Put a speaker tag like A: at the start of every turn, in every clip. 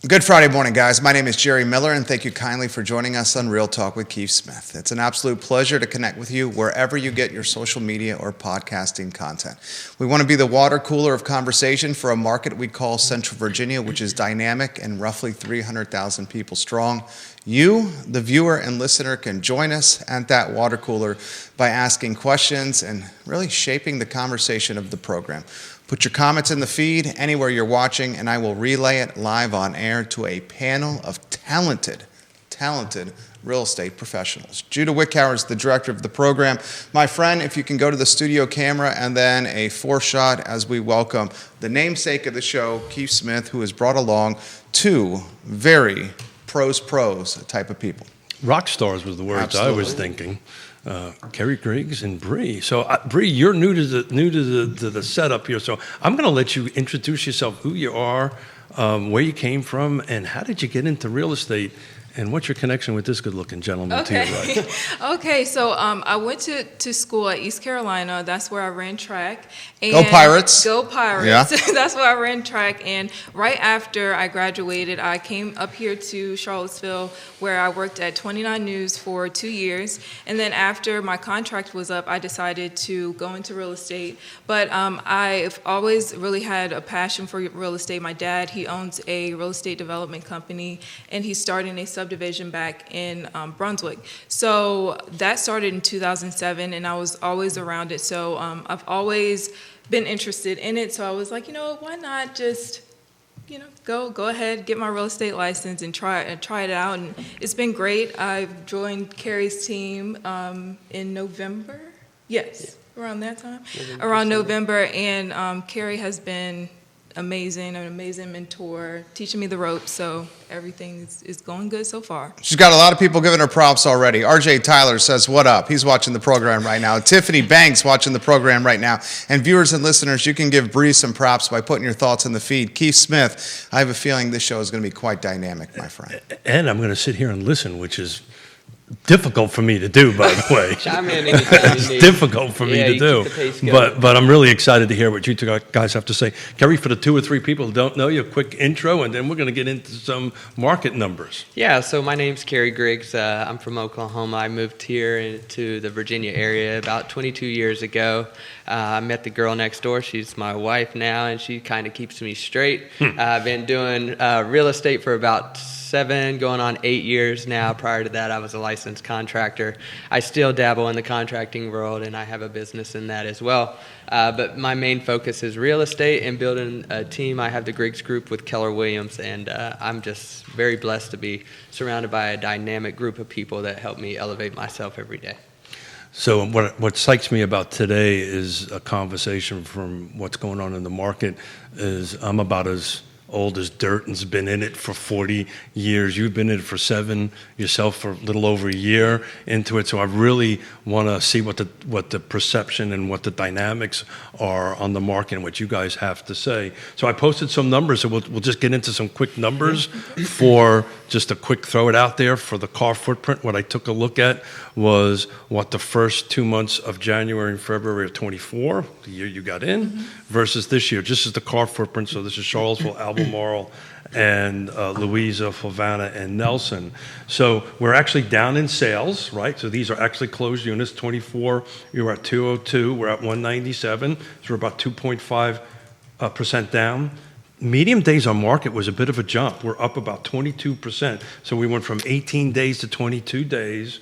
A: Good Friday morning, guys. My name is Jerry Miller, and thank you kindly for joining us on Real Talk with Keith Smith. It's an absolute pleasure to connect with you wherever you get your social media or podcasting content. We want to be the water cooler of conversation for a market we call Central Virginia, which is dynamic and roughly 300,000 people strong. You, the viewer and listener, can join us at that water cooler by asking questions and really shaping the conversation of the program. Put your comments in the feed anywhere you're watching, and I will relay it live on air to a panel of talented real estate professionals. Judah Wickhauer is the director of the program. My friend, if you can go to the studio camera and then a four-shot as we welcome the namesake of the show, Keith Smith, who has brought along two very pros type of people.
B: Rock stars was the words
A: Absolutely.
B: I was thinking. Kerry Griggs and Bria. So, Bria, you're new to the setup here. So, I'm going to let you introduce yourself, who you are, where you came from, and how did you get into real estate, and what's your connection with this good-looking gentleman to your right?
C: Okay, so I went to school at East Carolina. That's where I ran track. And
A: Go Pirates.
C: Go Pirates.
A: Yeah.
C: That's where I ran track. And right after I graduated, I came up here to Charlottesville, where I worked at 29 News for 2 years. And then after my contract was up, I decided to go into real estate. But I've always really had a passion for real estate. My dad, he owns a real estate development company, and he's starting a subdivision back in Brunswick. So that started in 2007, and I was always around it. So I've always been interested in it. So I was like, why not just, go ahead, get my real estate license and try it out. And it's been great. I've joined Kerry's team in November. Yes, around that time. Around November, and Kerry has been amazing, an amazing mentor, teaching me the ropes, so everything is going good so far.
A: She's got a lot of people giving her props already. RJ Tyler says, what up? He's watching the program right now. Tiffany Banks watching the program right now. And viewers and listeners, you can give Bree some props by putting your thoughts in the feed. Keith Smith, I have a feeling this show is going to be quite dynamic, my friend.
B: And I'm going to sit here and listen, which is difficult for me to do, by the way.
D: Chime in anytime
B: It's
D: you need.
B: difficult for me
D: Yeah,
B: to
D: you
B: do.
D: keep the pace going.
B: But I'm really excited to hear what you two guys have to say. Kerry, for the 2 or 3 people who don't know you, a quick intro, and then we're going to get into some market numbers.
D: Yeah, so my name's Kerry Griggs. I'm from Oklahoma. I moved here into the Virginia area about 22 years ago. I met the girl next door. She's my wife now, and she kind of keeps me straight. I've been doing real estate for about 7, going on 8 years now. Prior to that, I was a licensed contractor. I still dabble in the contracting world, and I have a business in that as well. But my main focus is real estate and building a team. I have the Griggs Group with Keller Williams, and I'm just very blessed to be surrounded by a dynamic group of people that help me elevate myself every day.
B: So what psychs me about today is a conversation from what's going on in the market. Is I'm about as old as dirt and's been in it for 40 years. You've been in it for 7, yourself for a little over a year into it. So I really want to see what the perception and what the dynamics are on the market and what you guys have to say. So I posted some numbers, so we'll just get into some quick numbers for just a quick throw it out there for the car footprint. What I took a look at was what the first 2 months of January and February of 24, the year you got in, versus this year. Just as the car footprint, so this is Charlottesville, Albemarle, and Louisa, Flavanna, and Nelson. So we're actually down in sales, right? So these are actually closed units. 24, you were at 202, we're at 197, so we're about 2.5% down. Medium days on market was a bit of a jump. We're up about 22%. So we went from 18 days to 22 days.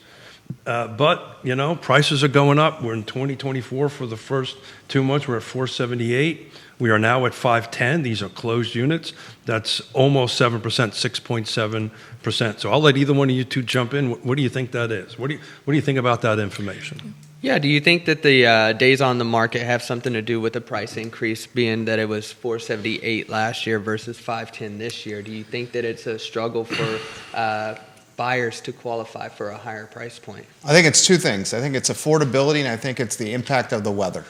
B: But, prices are going up. We're in 2024 for the first 2 months. We're at 478. We are now at 510. These are closed units. That's almost 7%, 6.7%. So I'll let either one of you two jump in. What do you think that is? What do you think about that information?
D: Yeah, do you think that the days on the market have something to do with the price increase, being that it was 478 last year versus 510 this year? Do you think that it's a struggle for buyers to qualify for a higher price point?
A: I think it's 2 things. I think it's affordability, and I think it's the impact of the weather.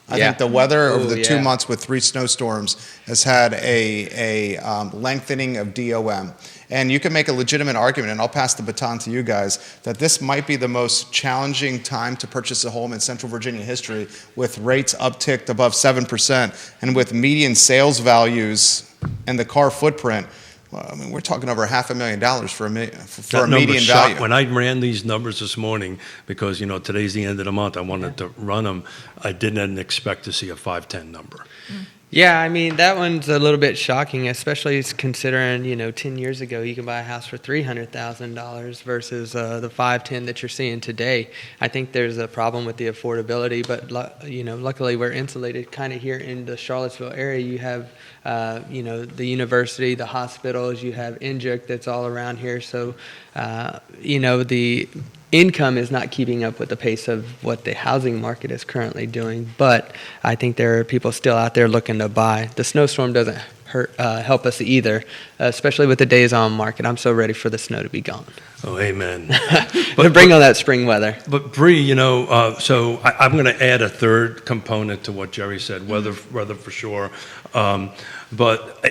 A: I think the weather over the 2 months with 3 snowstorms has had a lengthening of DOM. And you can make a legitimate argument, and I'll pass the baton to you guys, that this might be the most challenging time to purchase a home in Central Virginia history, with rates upticked above 7% and with median sales values and the car footprint Well, I mean, we're talking over $500,000 for a
B: That number
A: median
B: shocked-
A: value.
B: When I ran these numbers this morning, because, today's the end of the month, I wanted to run them, I didn't expect to see a 510 number.
D: Yeah, I mean, that one's a little bit shocking, especially considering, 10 years ago, you can buy a house for $300,000 versus the 510 that you're seeing today. I think there's a problem with the affordability, but, luckily we're insulated kind of here in the Charlottesville area. You have, the university, the hospitals, you have Injuk that's all around here. So, the income is not keeping up with the pace of what the housing market is currently doing, but I think there are people still out there looking to buy. The snowstorm doesn't help us either, especially with the days on market. I'm so ready for the snow to be gone.
B: Oh, amen.
D: But bring on that spring weather.
B: But Bree, so I'm going to add a third component to what Jerry said, weather for sure. But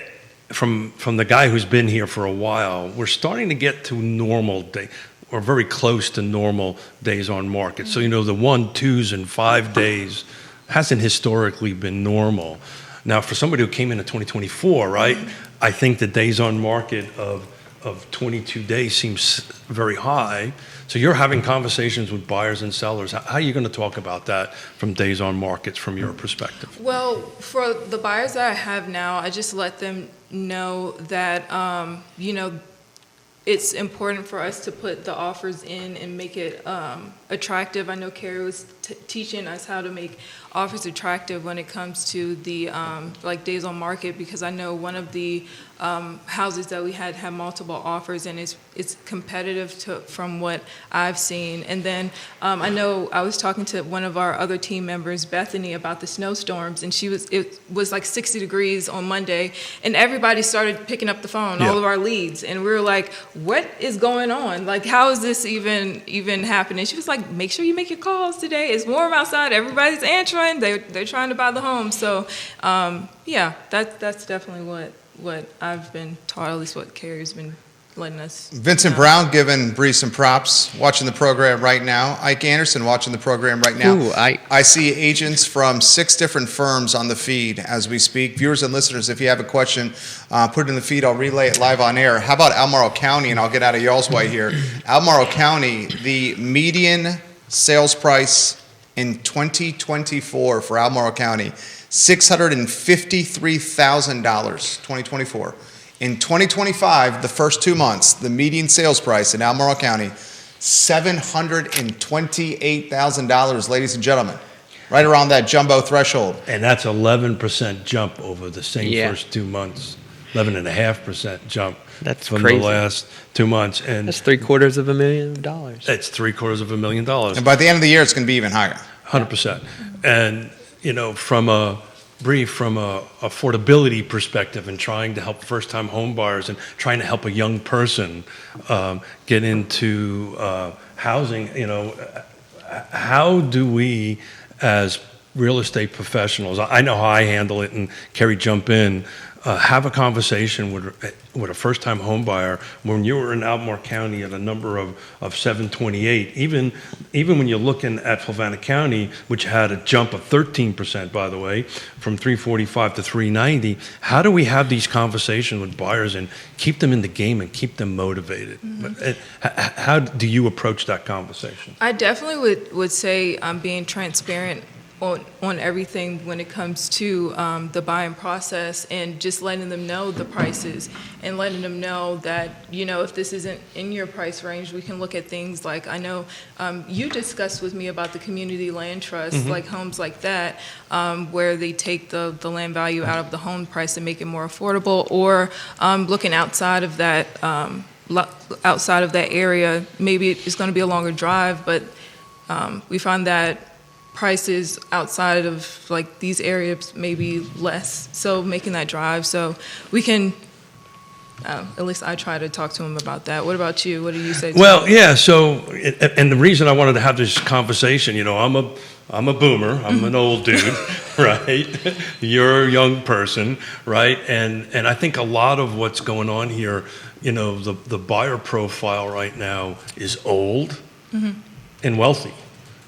B: from the guy who's been here for a while, we're starting to get to normal day, or very close to normal days on market. So, the 1, 2s, and 5 days hasn't historically been normal. Now, for somebody who came in 2024, right, I think the days on market of 22 days seems very high. So you're having conversations with buyers and sellers. How are you going to talk about that from days on markets from your perspective?
C: Well, for the buyers that I have now, I just let them know that, it's important for us to put the offers in and make it attractive. I know Kerry was teaching us how to make offers attractive when it comes to the days on market, because I know one of the houses that we had multiple offers, and it's competitive from what I've seen. And then I know I was talking to one of our other team members, Bethany, about the snowstorms, and it was like 60 degrees on Monday, and everybody started picking up the phone, all of our leads, and we were like, what is going on? Like, how is this even happening? She was like, make sure you make your calls today. It's warm outside. Everybody's answering. They're trying to buy the home. So, that's definitely what I've been taught, at least what Kerry's been letting us
A: Vincent
C: know.
A: Brown giving Bree some props, watching the program right now. Ike Anderson watching the program right now.
D: Ooh,
A: I see agents from 6 different firms on the feed as we speak. Viewers and listeners, if you have a question, put it in the feed. I'll relay it live on air. How about Albemarle County? And I'll get out of y'all's way here. Albemarle County, the median sales price in 2024 for Albemarle County, $653,000, 2024. In 2025, the first 2 months, the median sales price in Albemarle County, $728,000, ladies and gentlemen. Right around that jumbo threshold.
B: And that's 11% jump over the same first 2 months, 11.5% jump
D: That's
B: from
D: crazy.
B: the last 2 months. And
D: That's $750,000.
B: it's $750,000.
A: And by the end of the year, it's going to be even higher.
B: 100%. And, from a affordability perspective and trying to help first-time home buyers and trying to help a young person get into housing, how do we as real estate professionals, I know how I handle it, and Kerry, jump in, have a conversation with a first-time home buyer when you were in Albemarle County at a number of 728, even when you're looking at Fluvanna County, which had a jump of 13%, by the way, from 345 to 390. How do we have these conversations with buyers and keep them in the game and keep them motivated? Mm-hmm. How do you approach that conversation?
C: I definitely would say being transparent on everything when it comes to the buying process, and just letting them know the prices and letting them know that, if this isn't in your price range, we can look at things like, I know you discussed with me about the community land trust, like homes like that, where they take the land value out of the home price and make it more affordable, or looking outside of that area. Maybe it's going to be a longer drive, but we found that prices outside of these areas may be less, so making that drive so we can at least I try to talk to him about that. What about you? What do you say to
B: Well,
C: him?
B: yeah, so and the reason I wanted to have this conversation, I'm a boomer, I'm an old dude, right? You're a young person, right? And I think a lot of what's going on here, the buyer profile right now is old and wealthy.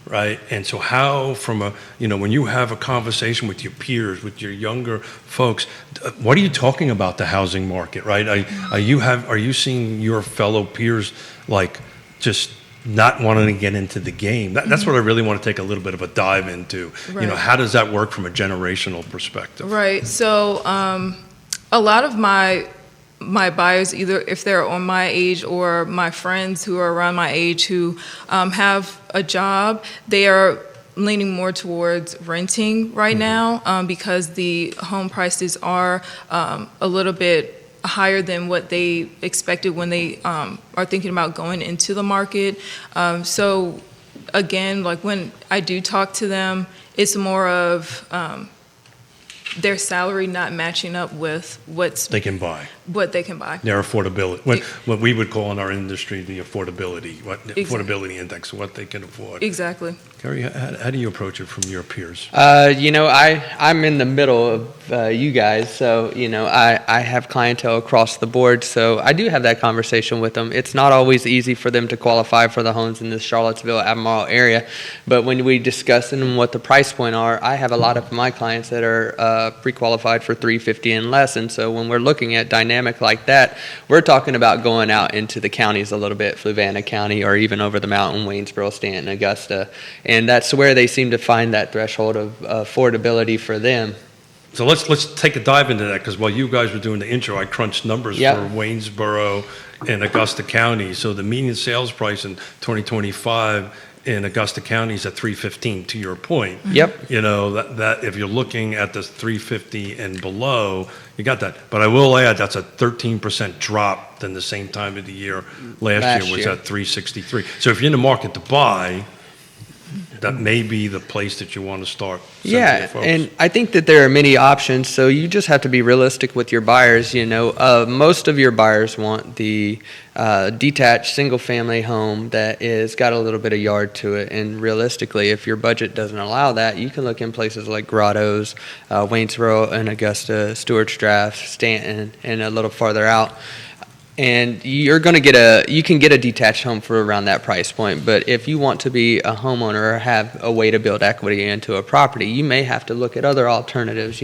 B: right? And so how when you have a conversation with your peers, with your younger folks, what are you talking about the housing market, right? Are you seeing your fellow peers like just not wanting to get into the game? That's what I really want to take a little bit of a dive into.
C: Right.
B: How does that work from a generational perspective?
C: Right. So a lot of my buyers, either if they're on my age or my friends who are around my age who have a job, they are leaning more towards renting right now because the home prices are a little bit higher than what they expected when they are thinking about going into the market. So again, like when I do talk to them, it's more of their salary not matching up with what
B: They can buy.
C: they can buy.
B: Their affordability, what we would call in our industry the affordability, affordability index, what they can afford.
C: Exactly.
B: Kerry, how do you approach it from your peers?
D: I'm in the middle of you guys, so I have clientele across the board, so I do have that conversation with them. It's not always easy for them to qualify for the homes in the Charlottesville, Albemarle area, but when we discuss and what the price point are, I have a lot of my clients that are pre-qualified for $350 and less, and so when we're looking at dynamic like that, we're talking about going out into the counties a little bit, Fluvanna County, or even over the mountain, Waynesboro, Stanton, Augusta, and that's where they seem to find that threshold of affordability for them.
B: So let's take a dive into that, because while you guys were doing the intro, I crunched numbers for Waynesboro and Augusta County. So the median sales price in 2025 in Augusta County is at $315. To your point,
D: Yep.
B: That if you're looking at the $350 and below, you got that. But I will add that's a 13% drop than the same time of the year last year was at $363. So if you're in the market to buy, that may be the place that you want to start.
D: Yeah, and I think that there are many options, so you just have to be realistic with your buyers. Most of your buyers want the detached single-family home that is got a little bit of yard to it, and realistically, if your budget doesn't allow that, you can look in places like Grottoes, Waynesboro and Augusta, Stewart's Draft, Stanton, and a little farther out. And you can get a detached home for around that price point. But if you want to be a homeowner or have a way to build equity into a property, you may have to look at other alternatives.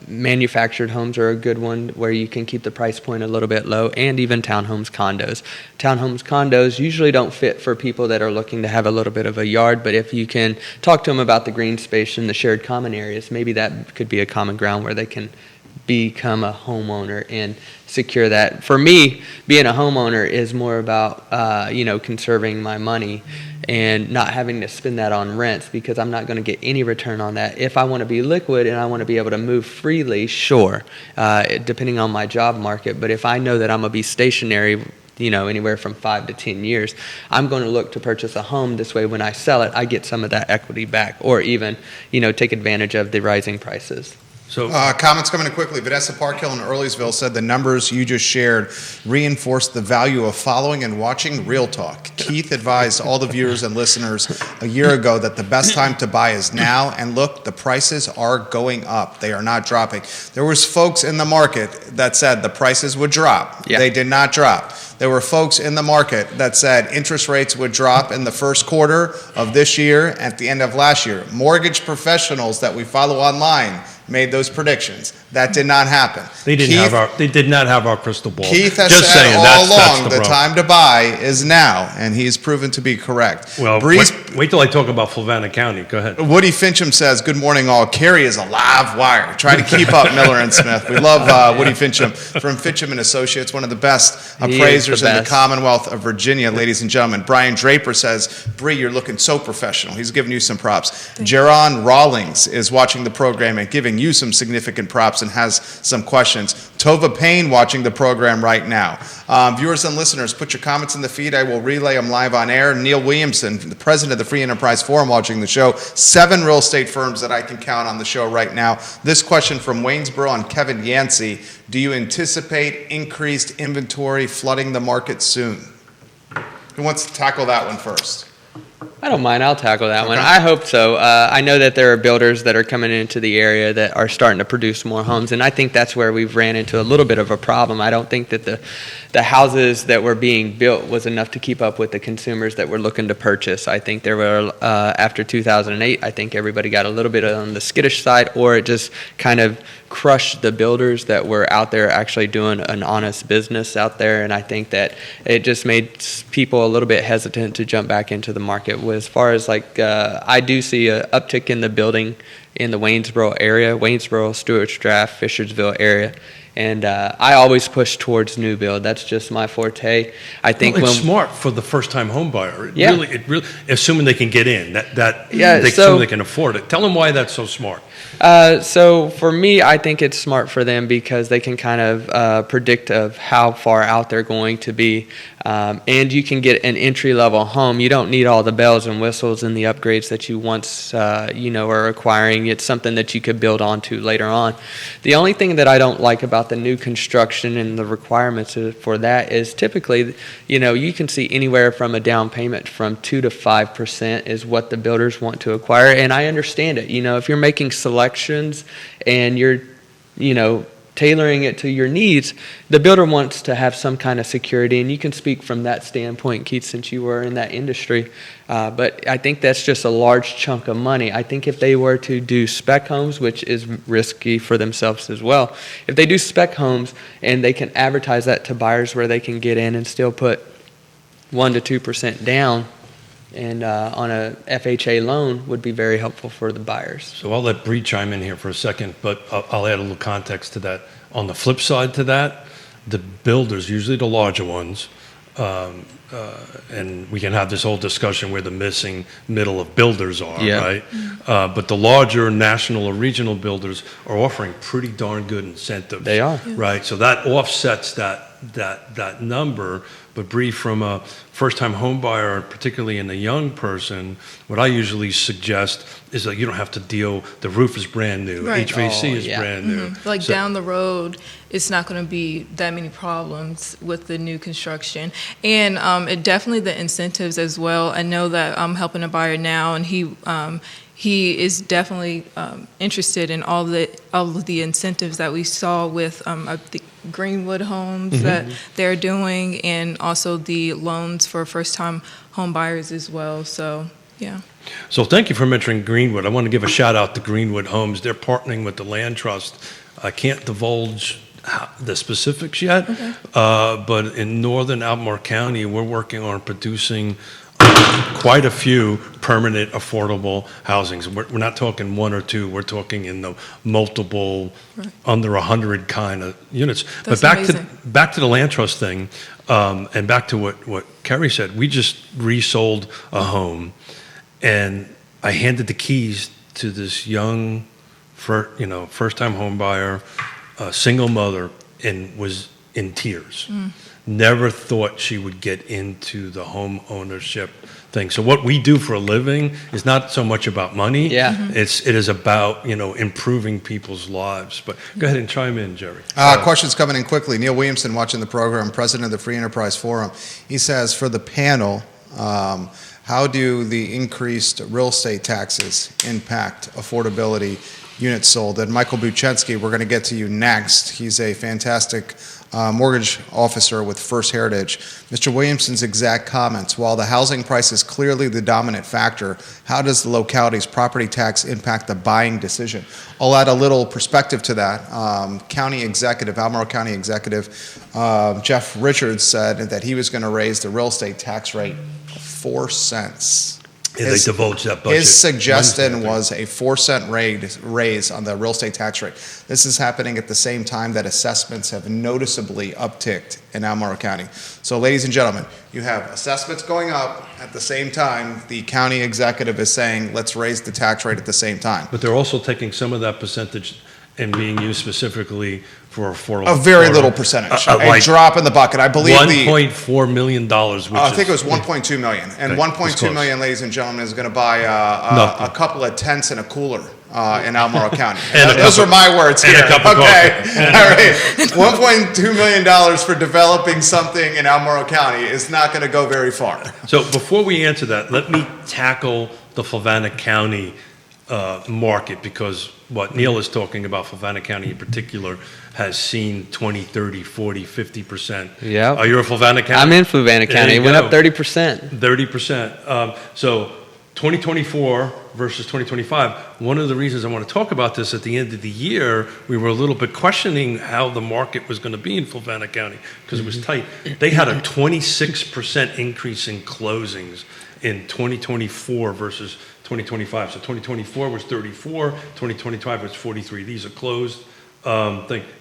D: Manufactured homes are a good one where you can keep the price point a little bit low, and even townhomes, condos. Townhomes, condos usually don't fit for people that are looking to have a little bit of a yard, but if you can talk to them about the green space and the shared common areas, maybe that could be a common ground where they can become a homeowner and secure that. For me, being a homeowner is more about conserving my money and not having to spend that on rents, because I'm not going to get any return on that. If I want to be liquid and I want to be able to move freely, sure, depending on my job market. But if I know that I'm going to be stationary, anywhere from 5 to 10 years, I'm going to look to purchase a home. This way, when I sell it, I get some of that equity back, or even, take advantage of the rising prices.
A: So comments coming in quickly. Vanessa Parkhill in Earlysville said the numbers you just shared reinforce the value of following and watching Real Talk. Keith advised all the viewers and listeners a year ago that the best time to buy is now, and look, the prices are going up. They are not dropping. There was folks in the market that said the prices would drop.
D: Yeah.
A: They did not drop. There were folks in the market that said interest rates would drop in the first quarter of this year, at the end of last year. Mortgage professionals that we follow online made those predictions. That did not happen.
B: They did not have our crystal ball.
A: Keith has
B: Just
A: said
B: saying,
A: all
B: that's
A: along the time to buy is now, and he's proven to be correct.
B: Well, wait till I talk about Fluvanna County. Go ahead.
A: Woody Fincham says, good morning all. Kerry is a live wire. Try to keep up, Miller and Smith. We love Woody Fincham from Fincham and Associates, one of the best appraisers in the Commonwealth of Virginia, ladies and gentlemen. Brian Draper says, Bree, you're looking so professional. He's giving you some props. Jaron Rawlings is watching the program and giving you some significant props and has some questions. Tova Payne watching the program right now. Viewers and listeners, put your comments in the feed. I will relay them live on air. Neil Williamson, the president of the Free Enterprise Forum, watching the show. 7 real estate firms that I can count on the show right now. This question from Waynesboro and Kevin Yancey. Do you anticipate increased inventory flooding the market soon? Who wants to tackle that one first?
D: I don't mind. I'll tackle that one.
A: Okay.
D: I hope so. I know that there are builders that are coming into the area that are starting to produce more homes, and I think that's where we've ran into a little bit of a problem. I don't think that the houses that were being built was enough to keep up with the consumers that were looking to purchase. I think there were, after 2008, I think everybody got a little bit on the skittish side, or it just kind of crushed the builders that were out there actually doing an honest business out there, and I think that it just made people a little bit hesitant to jump back into the market. As far as I do see an uptick in the building in the Waynesboro area, Waynesboro, Stewart's Draft, Fishersville area. And I always push towards new build. That's just my forte. I think
B: it's smart for the first-time home buyer. It really, assuming they can get in, assuming they can afford it. Tell them why that's so smart.
D: So for me, I think it's smart for them because they can kind of predict of how far out they're going to be. And you can get an entry-level home. You don't need all the bells and whistles and the upgrades that you once, are acquiring. It's something that you could build onto later on. The only thing that I don't like about the new construction and the requirements for that is typically, you can see anywhere from a down payment from 2 to 5% is what the builders want to acquire. And I understand it. If you're making selections and you're, tailoring it to your needs, the builder wants to have some kind of security, and you can speak from that standpoint, Keith, since you were in that industry. But I think that's just a large chunk of money. I think if they were to do spec homes, which is risky for themselves as well, if they do spec homes and they can advertise that to buyers where they can get in and still put 1 to 2% down, and on a FHA loan would be very helpful for the buyers.
B: So I'll let Bree chime in here for a second, but I'll add a little context to that. On the flip side to that, the builders, usually the larger ones, and we can have this whole discussion where the missing middle of builders are, right? But the larger national or regional builders are offering pretty darn good incentives.
D: They are.
B: Right, so that offsets that number. But Bree, from a first-time home buyer, particularly in a young person, what I usually suggest is that you don't have to deal, the roof is brand new,
C: Right.
B: HVAC is brand new.
C: Like
B: So-
C: down the road, it's not going to be that many problems with the new construction. And it definitely the incentives as well. I know that I'm helping a buyer now, and he is definitely interested in all of the incentives that we saw with the Greenwood homes that they're doing, and also the loans for first-time home buyers as well. So, yeah.
B: So thank you for mentioning Greenwood. I want to give a shout out to Greenwood Homes. They're partnering with the Land Trust. I can't divulge the specifics yet, but in northern Albemarle County, we're working on producing quite a few permanent affordable housings. We're not talking 1 or 2. We're talking in the multiple, under 100 kind of units.
C: That's
B: but
C: amazing.
B: back to the land trust thing, and back to what Kerry said. We just resold a home, and I handed the keys to this young, first-time home buyer, single mother, and was in tears. Never thought she would get into the home ownership thing. So what we do for a living is not so much about money.
D: Yeah.
B: It is about, improving people's lives. But go ahead and chime in, Jerry.
A: Questions coming in quickly. Neil Williamson, watching the program, president of the Free Enterprise Forum. He says, for the panel, how do the increased real estate taxes impact affordability units sold? And Michael Buchensky, we're going to get to you next. He's a fantastic mortgage officer with First Heritage. Mr. Williamson's exact comments: while the housing price is clearly the dominant factor, how does the locality's property tax impact the buying decision? I'll add a little perspective to that. Albemarle County Executive Jeff Richards said that he was going to raise the real estate tax rate 4 cents.
B: They divulged that budget.
A: His suggestion was a 4-cent raise on the real estate tax rate. This is happening at the same time that assessments have noticeably upticked in Albemarle County. So, ladies and gentlemen, you have assessments going up at the same time the county executive is saying, let's raise the tax rate at the same time.
B: But they're also taking some of that percentage and being used specifically for affordable.
A: A very little percentage, a drop in the bucket. I believe
B: $1.4 million.
A: I think it was 1.2 million, and
B: Okay,
A: 1.2 million, ladies and gentlemen, is going to buy a couple of tents and a cooler in Albemarle County.
B: And
A: Those are my words
B: and
A: here.
B: a cup of
A: Okay,
B: coffee.
A: all right. $1.2 million for developing something in Albemarle County is not going to go very far.
B: So before we answer that, let me tackle the Fluvanna County market, because what Neil is talking about, Fluvanna County in particular, has seen 20, 30, 40, 50%.
D: Yeah.
B: Are you a Fluvanna County?
D: I'm in Fluvanna
B: There
D: County.
B: you
D: It went
B: go.
D: up 30%.
B: 30%. So 2024 versus 2025, one of the reasons I want to talk about this, at the end of the year, we were a little bit questioning how the market was going to be in Fluvanna County because it was tight. They had a 26% increase in closings in 2024 versus 2025. So 2024 was 34, 2025 was 43. These are closed.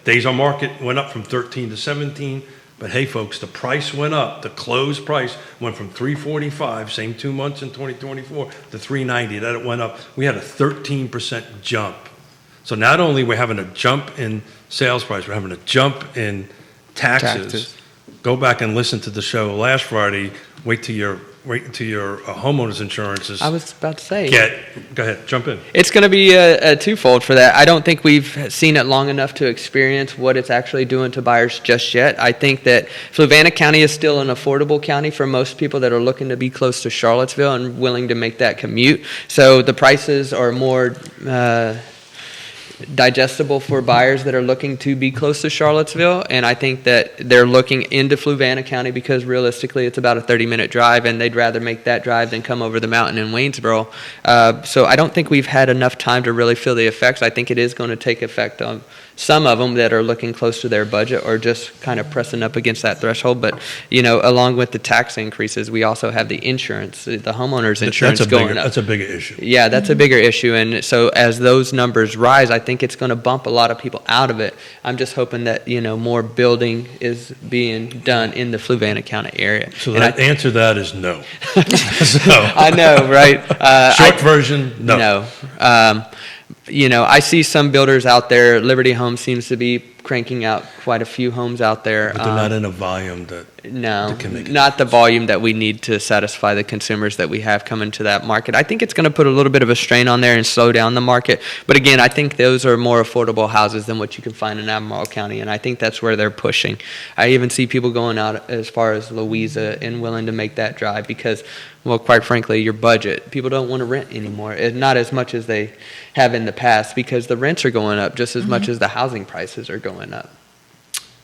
B: Days on market went up from 13 to 17. But hey, folks, the price went up. The closed price went from 345, same 2 months in 2024, to 390. That it went up. We had a 13% jump. So not only we're having a jump in sales price, we're having a jump in taxes. Go back and listen to the show last Friday. Wait till your homeowner's insurance is.
D: I was about to say.
B: Go ahead, jump in.
D: It's going to be a twofold for that. I don't think we've seen it long enough to experience what it's actually doing to buyers just yet. I think that Fluvanna County is still an affordable county for most people that are looking to be close to Charlottesville and willing to make that commute. So the prices are more digestible for buyers that are looking to be close to Charlottesville, and I think that they're looking into Fluvanna County because realistically it's about a 30-minute drive, and they'd rather make that drive than come over the mountain in Waynesboro. So I don't think we've had enough time to really feel the effects. I think it is going to take effect on some of them that are looking close to their budget or just kind of pressing up against that threshold. But, along with the tax increases, we also have the insurance, the homeowner's insurance going up.
B: That's a bigger issue.
D: Yeah, that's a bigger issue. And so as those numbers rise, I think it's going to bump a lot of people out of it. I'm just hoping that, more building is being done in the Fluvanna County area.
B: So
D: And
B: the answer to that is no.
D: I know, right?
B: Short version, no.
D: No. I see some builders out there. Liberty Homes seems to be cranking out quite a few homes out there.
B: But they're not in a volume that
D: No,
B: can make a
D: not the volume that we need to satisfy the consumers that we have coming to that market. I think it's going to put a little bit of a strain on there and slow down the market. But again, I think those are more affordable houses than what you can find in Albemarle County, and I think that's where they're pushing. I even see people going out as far as Louisa and willing to make that drive because, well, quite frankly, your budget. People don't want to rent anymore, not as much as they have in the past because the rents are going up just as much as the housing prices are going up.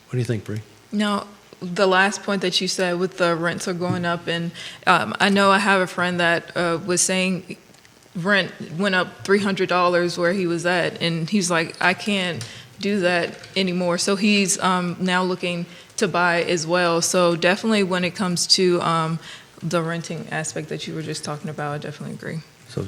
B: What do you think, Bree?
C: No, the last point that you said with the rents are going up, and I know I have a friend that was saying rent went up $300 where he was at, and he's like, I can't do that anymore. So he's now looking to buy as well. So definitely when it comes to the renting aspect that you were just talking about, I definitely agree.
B: So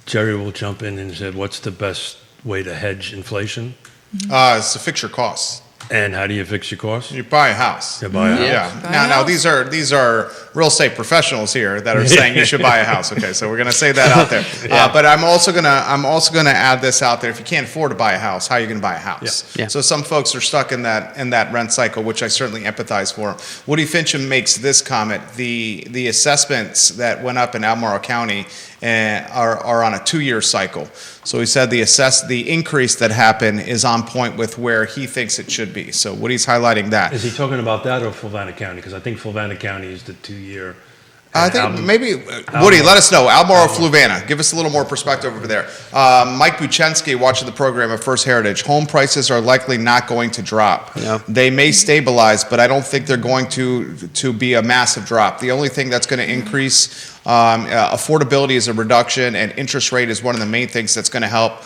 B: Jerry will jump in and said, what's the best way to hedge inflation?
A: It's to fix your costs.
B: And how do you fix your costs?
A: You buy a house.
B: You buy a house.
A: Yeah.
C: Buy a
A: Now
C: house.
A: these are real estate professionals here that are saying you should buy a house. Okay, so we're gonna say that out there. But I'm also gonna add this out there. If you can't afford to buy a house, how are you gonna buy a house?
D: Yeah.
A: So some folks are stuck in that rent cycle, which I certainly empathize for. Woody Fincham makes this comment: the assessments that went up in Albemarle County are on a 2-year cycle. So he said the increase that happened is on point with where he thinks it should be. So Woody's highlighting that.
B: Is he talking about that or Fluvanna County? Because I think Fluvanna County is the 2-year.
A: I think maybe, Woody, let us know. Albemarle or Fluvanna. Give us a little more perspective over there. Mike Buchensky, watching the program at First Heritage. Home prices are likely not going to drop.
D: No.
A: They may stabilize, but I don't think they're going to be a massive drop. The only thing that's going to increase affordability is a reduction, and interest rate is one of the main things that's going to help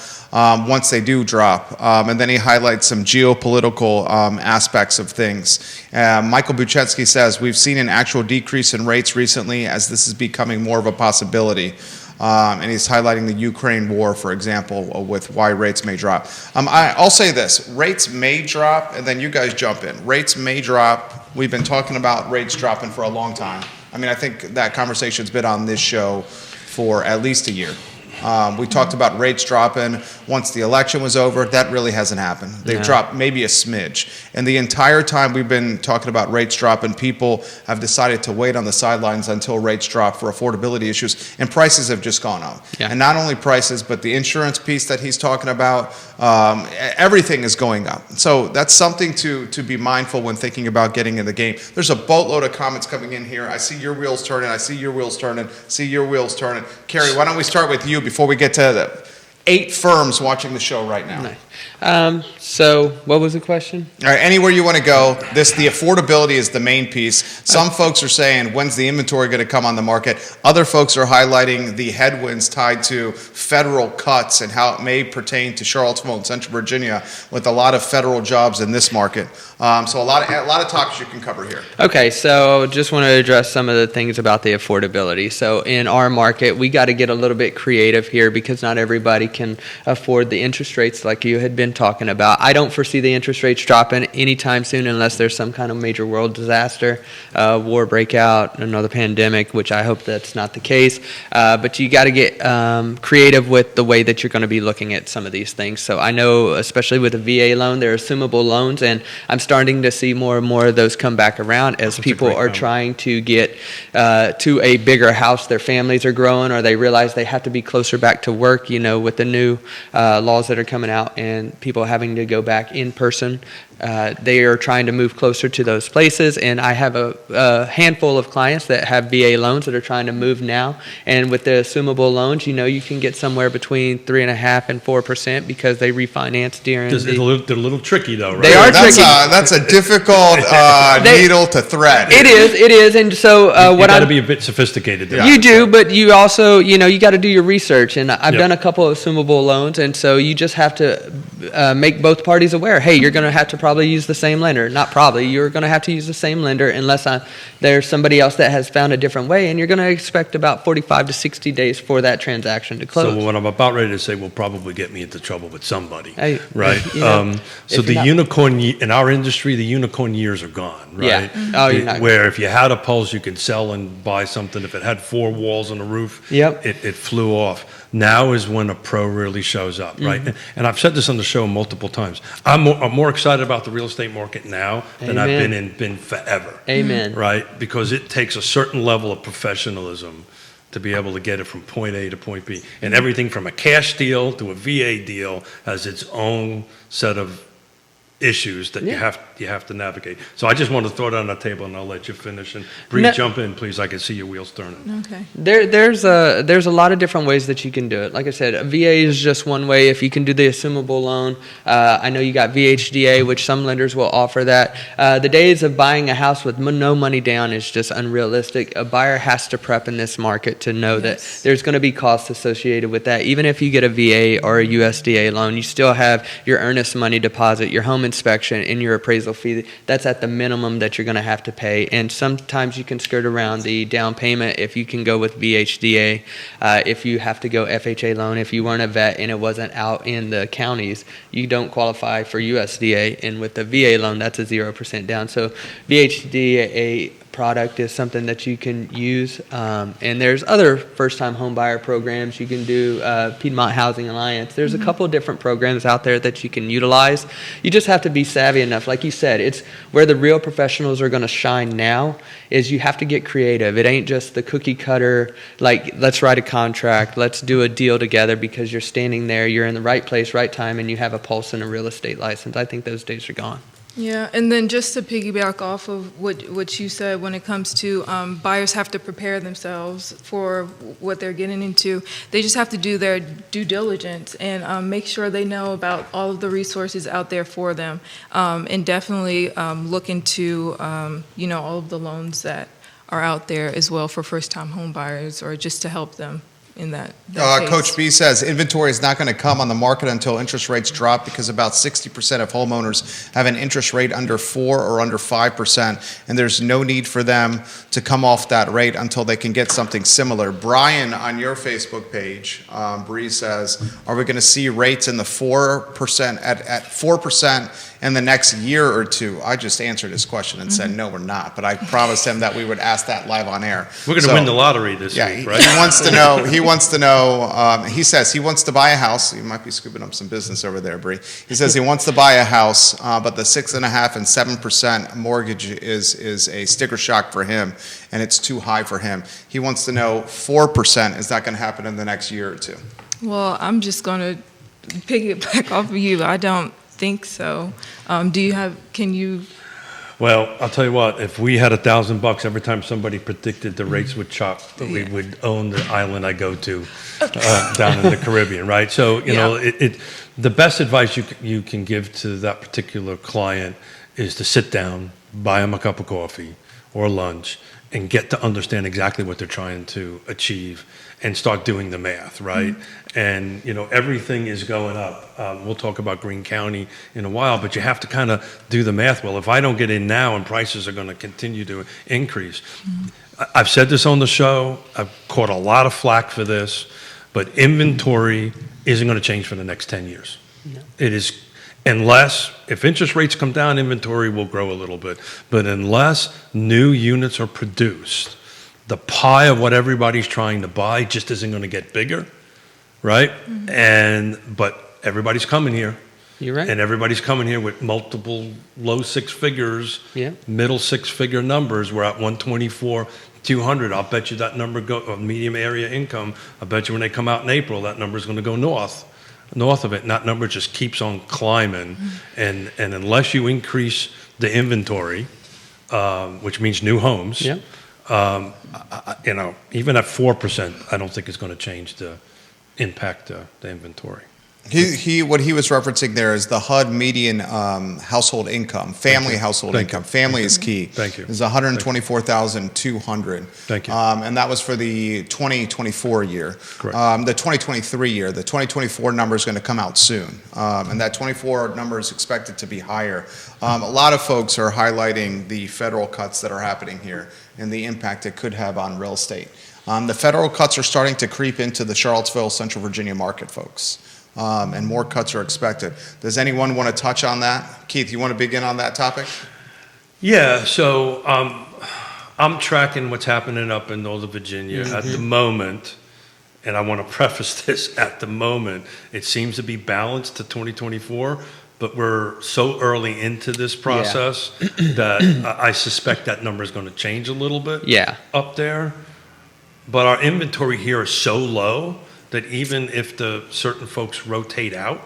A: once they do drop. And then he highlights some geopolitical aspects of things. Michael Buchensky says, we've seen an actual decrease in rates recently as this is becoming more of a possibility. And he's highlighting the Ukraine war, for example, with why rates may drop. I'll say this, rates may drop, and then you guys jump in. Rates may drop. We've been talking about rates dropping for a long time. I mean, I think that conversation's been on this show for at least a year. We talked about rates dropping once the election was over. That really hasn't happened. They've dropped maybe a smidge. And the entire time we've been talking about rates dropping, people have decided to wait on the sidelines until rates drop for affordability issues, and prices have just gone up.
D: Yeah.
A: And not only prices, but the insurance piece that he's talking about, everything is going up. So that's something to be mindful when thinking about getting in the game. There's a boatload of comments coming in here. I see your wheels turning. I see your wheels turning. See your wheels turning. Kerry, why don't we start with you before we get to the 8 firms watching the show right now?
D: Nice. So what was the question?
A: All right, anywhere you want to go, the affordability is the main piece. Some folks are saying, when's the inventory going to come on the market? Other folks are highlighting the headwinds tied to federal cuts and how it may pertain to Charlottesville and Central Virginia with a lot of federal jobs in this market. So a lot of topics you can cover here.
D: Okay, so just want to address some of the things about the affordability. So in our market, we got to get a little bit creative here because not everybody can afford the interest rates like you had been talking about. I don't foresee the interest rates dropping anytime soon unless there's some kind of major world disaster, war breakout, another pandemic, which I hope that's not the case. But you got to get creative with the way that you're going to be looking at some of these things. So I know, especially with a VA loan, they're assumable loans, and I'm starting to see more and more of those come back around as people are trying to get to a bigger house. Their families are growing, or they realize they have to be closer back to work, with the new laws that are coming out and people having to go back in person. They are trying to move closer to those places, and I have a handful of clients that have VA loans that are trying to move now. And with the assumable loans, you can get somewhere between 3.5% and 4% because they refinance during.
B: They're a little tricky though, right?
D: They are tricky.
A: That's a difficult needle to thread.
D: It is, and so
B: you got to be a bit sophisticated there.
D: You do, but you also, you got to do your research. And I've done a couple of assumable loans, and so you just have to make both parties aware. Hey, you're going to have to probably use the same lender. Not probably. You're going to have to use the same lender unless there's somebody else that has found a different way, and you're going to expect about 45 to 60 days for that transaction to close.
B: So what I'm about ready to say will probably get me into trouble with somebody, right? So
D: the
B: unicorn in our industry, the unicorn years are gone, right?
D: Yeah. Mm-hmm. Oh, you're not.
B: Where if you had a pulse, you could sell and buy something. If it had 4 walls and a roof, it flew off. Now is when a pro really shows up, right? Mm-hmm. And I've said this on the show multiple times. I'm more excited about the real estate market now than I've been forever.
D: Amen.
B: Right? Because it takes a certain level of professionalism to be able to get it from point A to point B. And everything from a cash deal to a VA deal has its own set of issues that you have to navigate. So I just want to throw it on the table, and I'll let you finish. And Bree, jump in, please. I can see your wheels turning.
C: Okay.
D: There's a lot of different ways that you can do it. Like I said, a VA is just one way. If you can do the assumable loan, I know you got VHDA, which some lenders will offer that. The days of buying a house with no money down is just unrealistic. A buyer has to prep in this market to know that there's going to be costs associated with that. Even if you get a VA or a USDA loan, you still have your earnest money deposit, your home inspection, and your appraisal fee. That's at the minimum that you're going to have to pay. And sometimes you can skirt around the down payment if you can go with VHDA. If you have to go FHA loan, if you weren't a vet and it wasn't out in the counties, you don't qualify for USDA. And with the VA loan, that's a 0% down. So VHDA product is something that you can use, and there's other first-time home buyer programs you can do. Piedmont Housing Alliance, there's a couple of different programs out there that you can utilize. You just have to be savvy enough. Like you said, it's where the real professionals are going to shine now is you have to get creative. It ain't just the cookie cutter, like let's write a contract, let's do a deal together, because you're standing there, you're in the right place, right time, and you have a pulse and a real estate license. I think those days are gone.
C: Yeah, and then just to piggyback off of what you said, when it comes to buyers have to prepare themselves for what they're getting into. They just have to do their due diligence and make sure they know about all of the resources out there for them, and definitely look into all of the loans that are out there as well for first-time home buyers, or just to help them in that case.
A: Coach B says inventory is not going to come on the market until interest rates drop, because about 60% of homeowners have an interest rate under 4 or under 5%, and there's no need for them to come off that rate until they can get something similar. Brian, on your Facebook page, Bree says, are we going to see rates in the 4% at 4% in the next year or two? I just answered his question and said, no, we're not. But I promised him that we would ask that live on air.
B: We're going to win the lottery this week, right?
A: He wants to know wants to know, he says he wants to buy a house. You might be scooping up some business over there, Bree. He says he wants to buy a house, but the 6.5% and 7% mortgage is a sticker shock for him, and it's too high for him. He wants to know 4%, is that going to happen in the next year or two?
C: Well, I'm just going to piggyback off of you. I don't think so. Can you?
B: Well, I'll tell you what, if we had $1,000 every time somebody predicted the rates would chop, we would own the island I go to down in the Caribbean, right? So, you know, the best advice you can give to that particular client is to sit down, buy them a cup of coffee or lunch, and get to understand exactly what they're trying to achieve and start doing the math, right? And, you know, everything is going up. We'll talk about Greene County in a while, but you have to kind of do the math. Well, if I don't get in now and prices are going to continue to increase, I've said this on the show, I've caught a lot of flack for this, but inventory isn't going to change for the next 10 years. No. It is, unless, if interest rates come down, inventory will grow a little bit. But unless new units are produced, the pie of what everybody's trying to buy just isn't going to get bigger, right? But everybody's coming here.
D: You're right.
B: And everybody's coming here with multiple low six figures, middle six-figure numbers. We're at 124, 200. I'll bet you that number medium area income. I bet you when they come out in April, that number is going to go north of it. And that number just keeps on climbing. And unless you increase the inventory, which means new homes, you know, even at 4%, I don't think it's going to change the impact the inventory.
A: What he was referencing there is the HUD median household income, family household income. Family is key.
B: Thank you.
A: Is 124,200.
B: Thank you.
A: And that was for the 2024 year.
B: Correct.
A: The 2023 year. The 2024 number is going to come out soon, and that 24 number is expected to be higher. A lot of folks are highlighting the federal cuts that are happening here and the impact it could have on real estate. The federal cuts are starting to creep into the Charlottesville, Central Virginia market, folks. And more cuts are expected. Does anyone want to touch on that? Keith, you want to begin on that topic?
B: Yeah, so I'm tracking what's happening up in Northern Virginia at the moment, and I want to preface this, at the moment, it seems to be balanced to 2024, but we're so early into this process that I suspect that number is going to change a little bit up there. But our inventory here is so low that even if the certain folks rotate out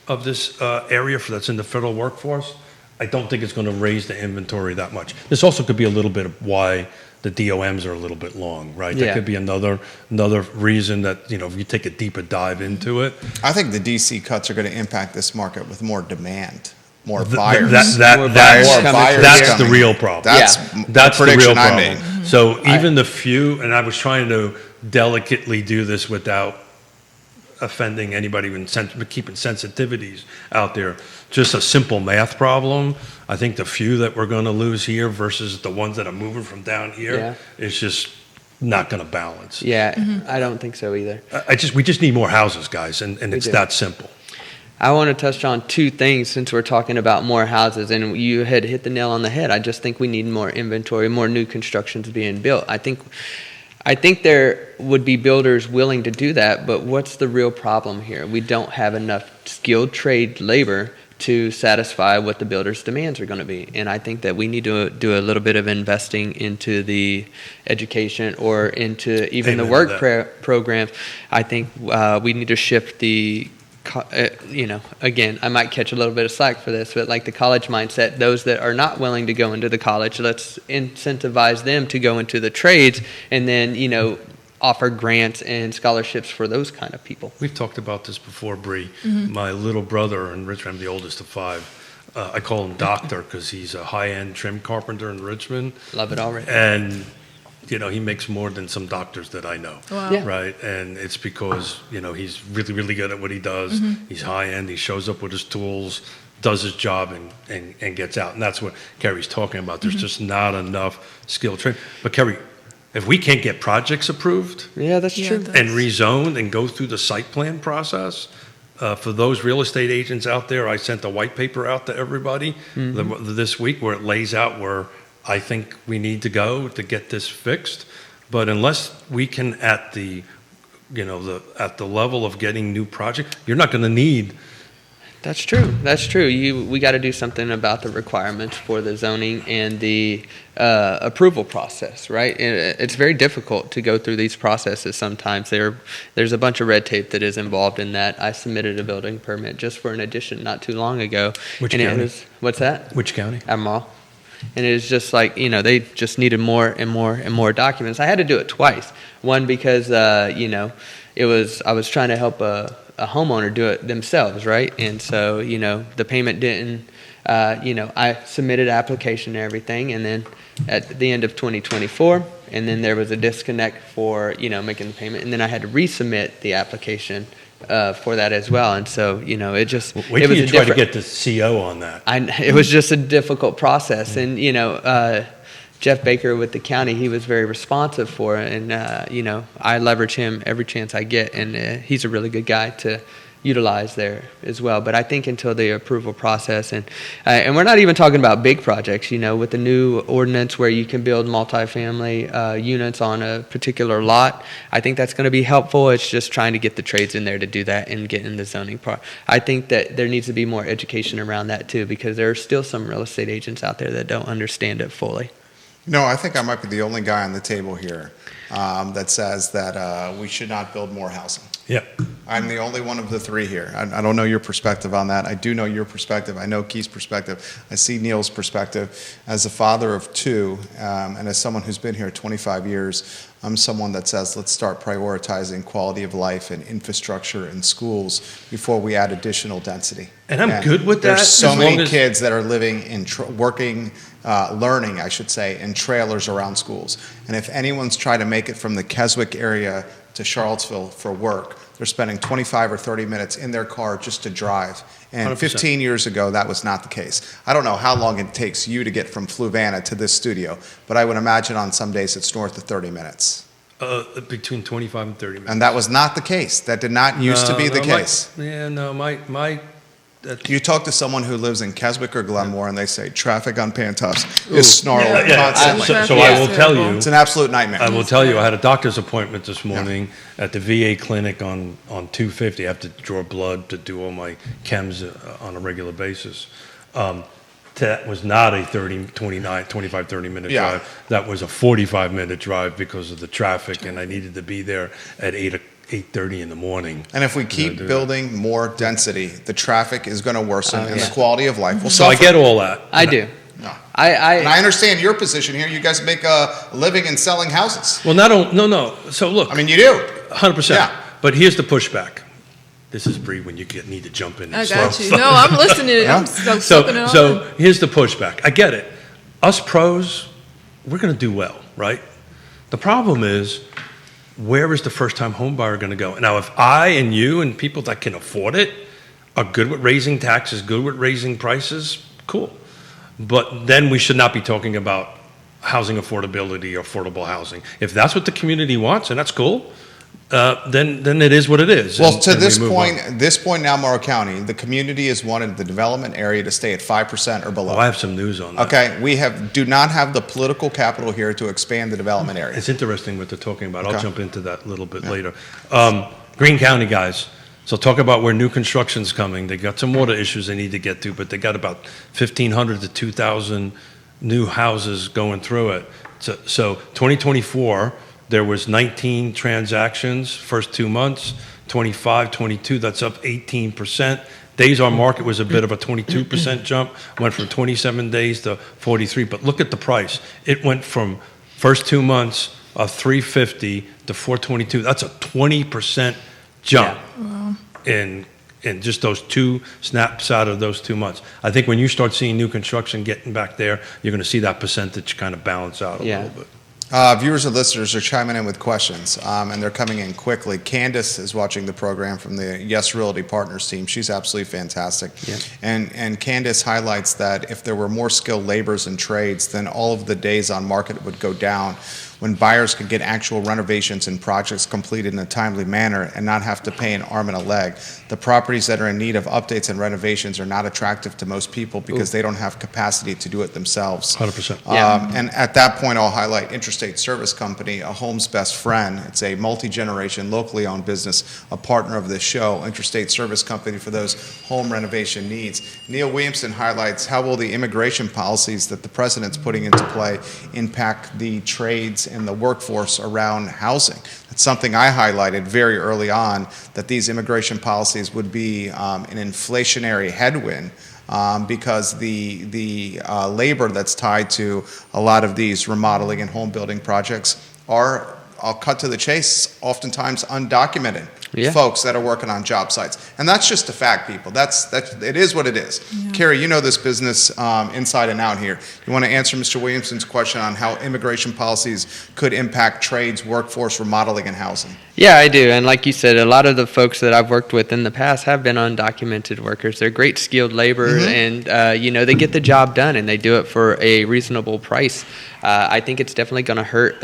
B: of this area that's in the federal workforce, I don't think it's going to raise the inventory that much. This also could be a little bit of why the DOMs are a little bit long, right? That could be another reason that, you know, if you take a deeper dive into it.
A: I think the DC cuts are going to impact this market with more demand, more buyers.
B: That's the real problem.
A: That's
B: the
A: prediction
B: real
A: I
B: problem.
A: made.
B: So even the few, and I was trying to delicately do this without offending anybody and keeping sensitivities out there. Just a simple math problem. I think the few that we're going to lose here versus the ones that are moving from down here is just not going to balance.
D: I don't think so either.
B: We just need more houses, guys, and it's that simple.
D: I want to touch on two things since we're talking about more houses, and you had hit the nail on the head. I just think we need more inventory, more new constructions being built. I think there would be builders willing to do that, but what's the real problem here? We don't have enough skilled trade labor to satisfy what the builders' demands are going to be. And I think that we need to do a little bit of investing into the education or into even the work programs. I think we need to shift the again, I might catch a little bit of slack for this, but like the college mindset, those that are not willing to go into the college, let's incentivize them to go into the trades and then, offer grants and scholarships for those kind of people.
B: We've talked about this before, Bree. My little brother in Richmond, I'm the oldest of five. I call him Doctor because he's a high-end trim carpenter in Richmond.
D: Love it already.
B: And he makes more than some doctors that I know, right? And it's because, he's really, really good at what he does. He's high-end. He shows up with his tools, does his job, and gets out. And that's what Kerry's talking about. There's just not enough skilled trade. But, Kerry, if we can't get projects approved
D: that's true.
B: and rezoned and go through the site plan process, for those real estate agents out there, I sent a white paper out to everybody this week where it lays out where I think we need to go to get this fixed. But unless we can, at the at the level of getting new projects, you're not going to need.
D: That's true. That's true. We got to do something about the requirements for the zoning and the approval process, right? It's very difficult to go through these processes sometimes. There's a bunch of red tape that is involved in that. I submitted a building permit just for an addition not too long ago.
B: Which
D: and
B: county?
D: What's that?
B: Which county?
D: Admiral. And it was just like, they just needed more and more and more documents. I had to do it twice. One, because, I was trying to help a homeowner do it themselves, right? And so, the payment didn't, I submitted application and everything, and then at the end of 2024, and then there was a disconnect for, making the payment, and then I had to resubmit the application for that as well. And so, it just...
B: Wait till you try to get the CO on that.
D: It was just a difficult process. And, Jeff Baker with the county, he was very responsive for it. And, I leverage him every chance I get. And he's a really good guy to utilize there as well. But I think until the approval process, and we're not even talking about big projects, with the new ordinance where you can build multifamily units on a particular lot, I think that's going to be helpful. It's just trying to get the trades in there to do that and get in the zoning part. I think that there needs to be more education around that too, because there are still some real estate agents out there that don't understand it fully.
A: No, I think I might be the only guy on the table here that says that we should not build more housing.
B: Yeah.
A: I'm the only one of the three here. I don't know your perspective on that. I do know your perspective. I know Keith's perspective. I see Neil's perspective. As a father of two, and as someone who's been here 25 years, I'm someone that says let's start prioritizing quality of life and infrastructure in schools before we add additional density.
B: And I'm good with that.
A: There's so
B: as
A: many
B: long as-
A: kids that are living in learning, I should say, in trailers around schools. And if anyone's trying to make it from the Keswick area to Charlottesville for work, they're spending 25 or 30 minutes in their car just to drive. And
B: 100%.
A: 15 years ago, that was not the case. I don't know how long it takes you to get from Fluvanna to this studio, but I would imagine on some days it's north of 30 minutes.
B: Between 25 and 30 minutes.
A: And that was not the case. That did not used to be the case. You talk to someone who lives in Keswick or Glenmore, and they say traffic on Pantops is snarling constantly.
B: So I will tell you,
A: It's an absolute nightmare.
B: I will tell you, I had a doctor's appointment this morning at the VA clinic on 250. I have to draw blood to do all my chems on a regular basis. That was not a 25, 30-minute drive. That was a 45-minute drive because of the traffic, and I needed to be there at 8:30 in the morning.
A: And if we keep building more density, the traffic is going to worsen and the quality of life will
B: So I get all that.
D: I do.
A: No.
D: I
A: And I understand your position here. You guys make a living in selling houses.
B: Well, no. So look,
A: I mean, you do.
B: 100%.
A: Yeah.
B: But here's the pushback. This is Bree when you need to jump in. And
C: I
B: slow.
C: got you. No, I'm listening. I'm soaking it all in.
B: So here's the pushback. I get it. Us pros, we're going to do well, right? The problem is, where is the first-time home buyer going to go? Now, if I and you and people that can afford it are good with raising taxes, good with raising prices, cool. But then we should not be talking about housing affordability or affordable housing. If that's what the community wants, and that's cool, then it is what it is.
A: Well,
B: and
A: to
B: we
A: this
B: move
A: point now, Morrow County, the community has wanted the development area to stay at 5% or
B: on.
A: below.
B: Oh, I have some news on that.
A: Okay, we do not have the political capital here to expand the development area.
B: It's interesting what they're talking about.
A: Okay.
B: I'll jump into that a little bit later. Greene County guys. So talk about where new construction's coming. They got some water issues they need to get to, but they got about 1,500 to 2,000 new houses going through it. So 2024, there was 19 transactions first 2 months. 25, 22, that's up 18%. Days on market was a bit of a 22% jump. Went from 27 days to 43. But look at the price. It went from first 2 months of 350 to 422. That's a 20% jump in just those two snaps out of those 2 months. I think when you start seeing new construction getting back there, you're going to see that percentage kind of balance out a little bit.
A: Viewers and listeners are chiming in with questions, and they're coming in quickly. Candace is watching the program from the Yes Realty Partners team. She's absolutely fantastic.
D: Yeah.
A: And Candace highlights that if there were more skilled laborers and trades, then all of the days on market would go down, when buyers could get actual renovations and projects completed in a timely manner and not have to pay an arm and a leg. The properties that are in need of updates and renovations are not attractive to most people because they don't have capacity to do it themselves.
B: 100%.
A: And at that point, I'll highlight Intrastate Service Company, a home's best friend. It's a multi-generation, locally owned business, a partner of this show. Intrastate Service Company for those home renovation needs. Neil Williamson highlights how will the immigration policies that the president's putting into play impact the trades and the workforce around housing. It's something I highlighted very early on, that these immigration policies would be an inflationary headwind because the labor that's tied to a lot of these remodeling and home building projects are, I'll cut to the chase, oftentimes undocumented folks that are working on job sites. And that's just a fact, people. It is what it is. Yeah. Kerry, you know this business inside and out here. You want to answer Mr. Williamson's question on how immigration policies could impact trades, workforce, remodeling, and housing?
D: Yeah, I do. And like you said, a lot of the folks that I've worked with in the past have been undocumented workers. They're great skilled labor, and they get the job done, and they do it for a reasonable price. I think it's definitely going to hurt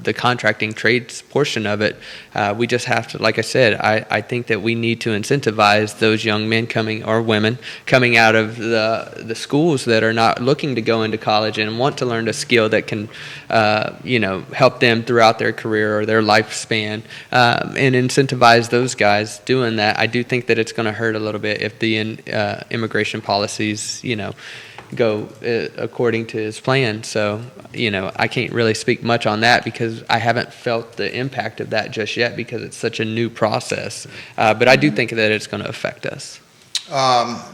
D: the contracting trades portion of it. We just have to, like I said, I think that we need to incentivize those young men or women coming out of the schools that are not looking to go into college and want to learn a skill that can, help them throughout their career or their lifespan, and incentivize those guys doing that. I do think that it's going to hurt a little bit if the immigration policies, go according to his plan. So, I can't really speak much on that because I haven't felt the impact of that just yet because it's such a new process. But I do think that it's going to affect us.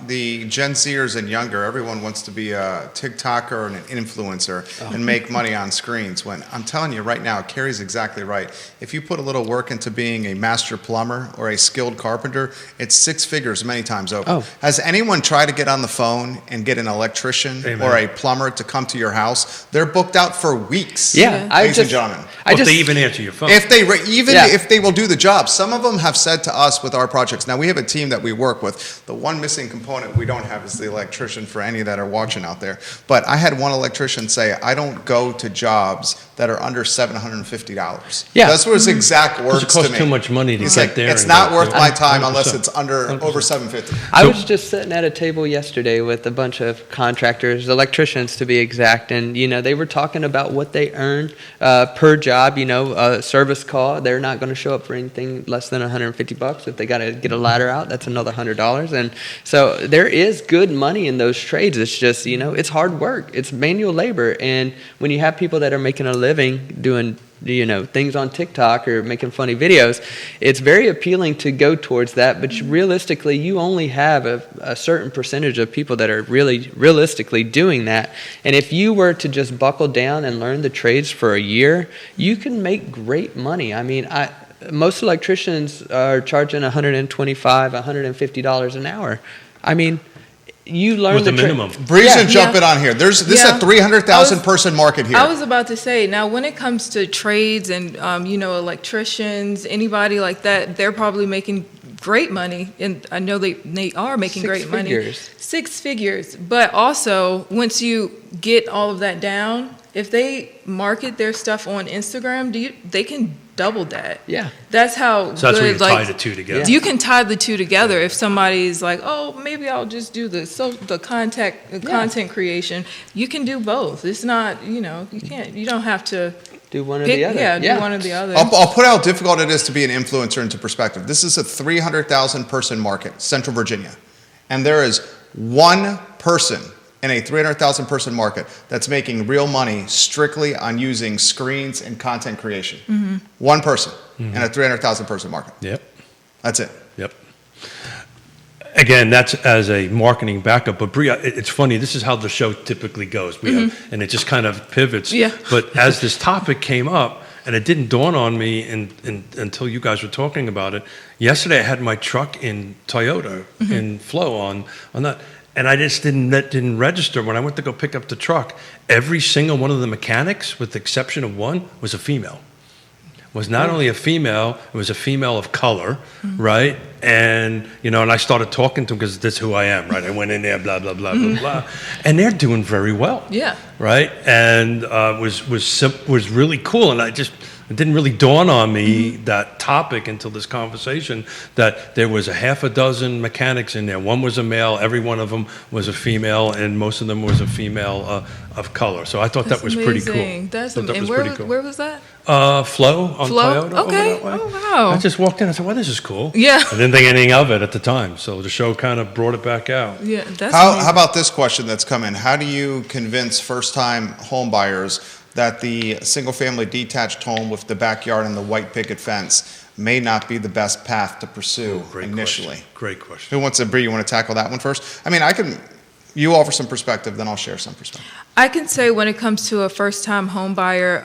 A: The Gen Zers and younger, everyone wants to be a TikToker or an influencer and make money on screens. When I'm telling you right now, Kerry's exactly right. If you put a little work into being a master plumber or a skilled carpenter, it's 6 figures many times over.
D: Oh.
A: Has anyone tried to get on the phone and get an electrician or a plumber to come to your house? They're booked out for weeks.
D: Yeah,
A: ladies and gentlemen.
B: If they even answer your phone.
A: If they will do the job. Some of them have said to us with our projects. Now we have a team that we work with. The one missing component we don't have is the electrician, for any that are watching out there. But I had one electrician say, I don't go to jobs that are under $750.
D: Yeah.
A: That's what his exact words
B: It costs
A: to me.
B: too much money to
A: He's
B: get
A: like,
B: there.
A: it's not worth my time
B: 100%.
A: unless it's over
B: 100%.
A: $750.
D: I was just sitting at a table yesterday with a bunch of contractors, electricians to be exact, and they were talking about what they earn per job. A service call, they're not going to show up for anything less than $150. If they got to get a ladder out, that's another $100. And so there is good money in those trades. It's just it's hard work. It's manual labor, and when you have people that are making a living doing things on TikTok or making funny videos, it's very appealing to go towards that. But realistically, you only have a certain percentage of people that are really realistically doing that. And if you were to just buckle down and learn the trades for a year, you can make great money. I mean, most electricians are charging $125, $150 an hour. I mean, you learn
B: with the minimum.
A: Breeze and jump it on here. This is a 300,000 person market here.
C: I was about to say, now when it comes to trades and electricians, anybody like that, they're probably making great money, and I know they are making great money. 6 figures. But also, once you get all of that down, if they market their stuff on Instagram, they can double that.
D: Yeah.
C: That's how
B: So that's where you
C: good,
B: tie the two together.
C: You can tie the two together. If somebody's like, oh, maybe I'll just do the content creation. You can do both. It's not, you don't have to
D: do one or the other.
C: Yeah, do one or the other.
A: I'll put how difficult it is to be an influencer into perspective. This is a 300,000 person market, Central Virginia. And there is one person in a 300,000 person market that's making real money strictly on using screens and content creation. Mm-hmm. One person in a 300,000 person market.
B: Yep.
A: That's it.
B: Yep. Again, that's as a marketing backup. But Bria, it's funny. This is how the show typically goes. And it just kind of pivots.
C: Yeah.
B: But as this topic came up, and it didn't dawn on me until you guys were talking about it. Yesterday, I had my truck in Toyota in Flow on that. And I just didn't register. When I went to go pick up the truck, every single one of the mechanics, with the exception of one, was a female. was not only a female, it was a female of color, right? And, and I started talking to them because that's who I am, right? I went in there, blah, blah, blah, blah, blah. And they're doing very well.
C: Yeah.
B: Right? And was really cool. And it didn't really dawn on me that topic until this conversation, that there was a half a dozen mechanics in there. One was a male, every one of them was a female, and most of them was a female of color. So I thought that was pretty cool.
C: That's
B: That
C: amazing.
B: was pretty cool.
C: Where was that?
B: Flo on
C: Flo?
B: Toyota.
C: Okay.
B: Over that way.
C: Oh, wow.
B: I just walked in and said, well, this is cool.
C: Yeah.
B: I didn't think anything of it at the time. So the show kind of brought it back out.
C: Yeah, that's
A: How
C: amazing.
A: about this question that's come in? How do you convince first-time home buyers that the single-family detached home with the backyard and the white picket fence may not be the best path to pursue initially?
B: Question. Great question.
A: Who wants to, Brie, you want to tackle that one first? I mean, you offer some perspective, then I'll share some perspective.
C: I can say when it comes to a first-time home buyer,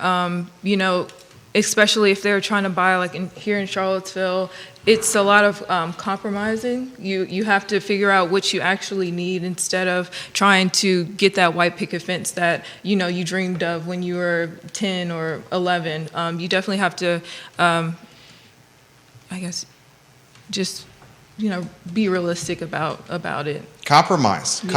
C: especially if they're trying to buy here in Charlottesville, it's a lot of compromising. You have to figure out what you actually need instead of trying to get that white picket fence that you dreamed of when you were 10 or 11. You definitely have to, I guess, just be realistic about it.
A: Compromise
C: And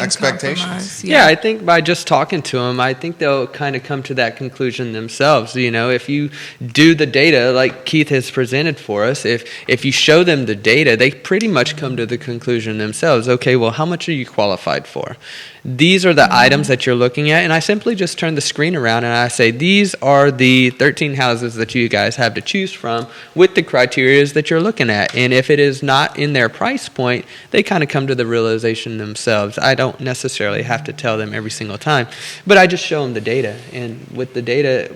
A: expectations.
C: compromise,
D: Yeah, I think by just talking to them, I think they'll kind of come to that conclusion themselves. If you do the data like Keith has presented for us, if you show them the data, they pretty much come to the conclusion themselves. Okay, well, how much are you qualified for? These are the items that you're looking at, and I simply just turn the screen around and I say, these are the 13 houses that you guys have to choose from with the criteria that you're looking at. And if it is not in their price point, they kind of come to the realization themselves. I don't necessarily have to tell them every single time, but I just show them the data. And with the data,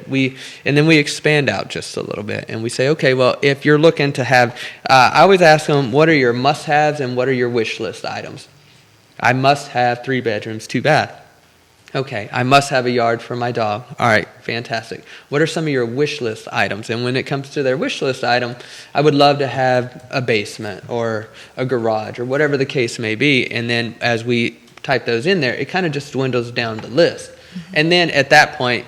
D: then we expand out just a little bit and we say, okay, well, if you're looking to have, I always ask them, what are your must-haves and what are your wish list items? I must have 3 bedrooms, 2 bath. Okay, I must have a yard for my dog. All right, fantastic. What are some of your wish list items? And when it comes to their wish list item, I would love to have a basement or a garage or whatever the case may be. And then as we type those in there, it kind of just dwindles down the list. And then at that point,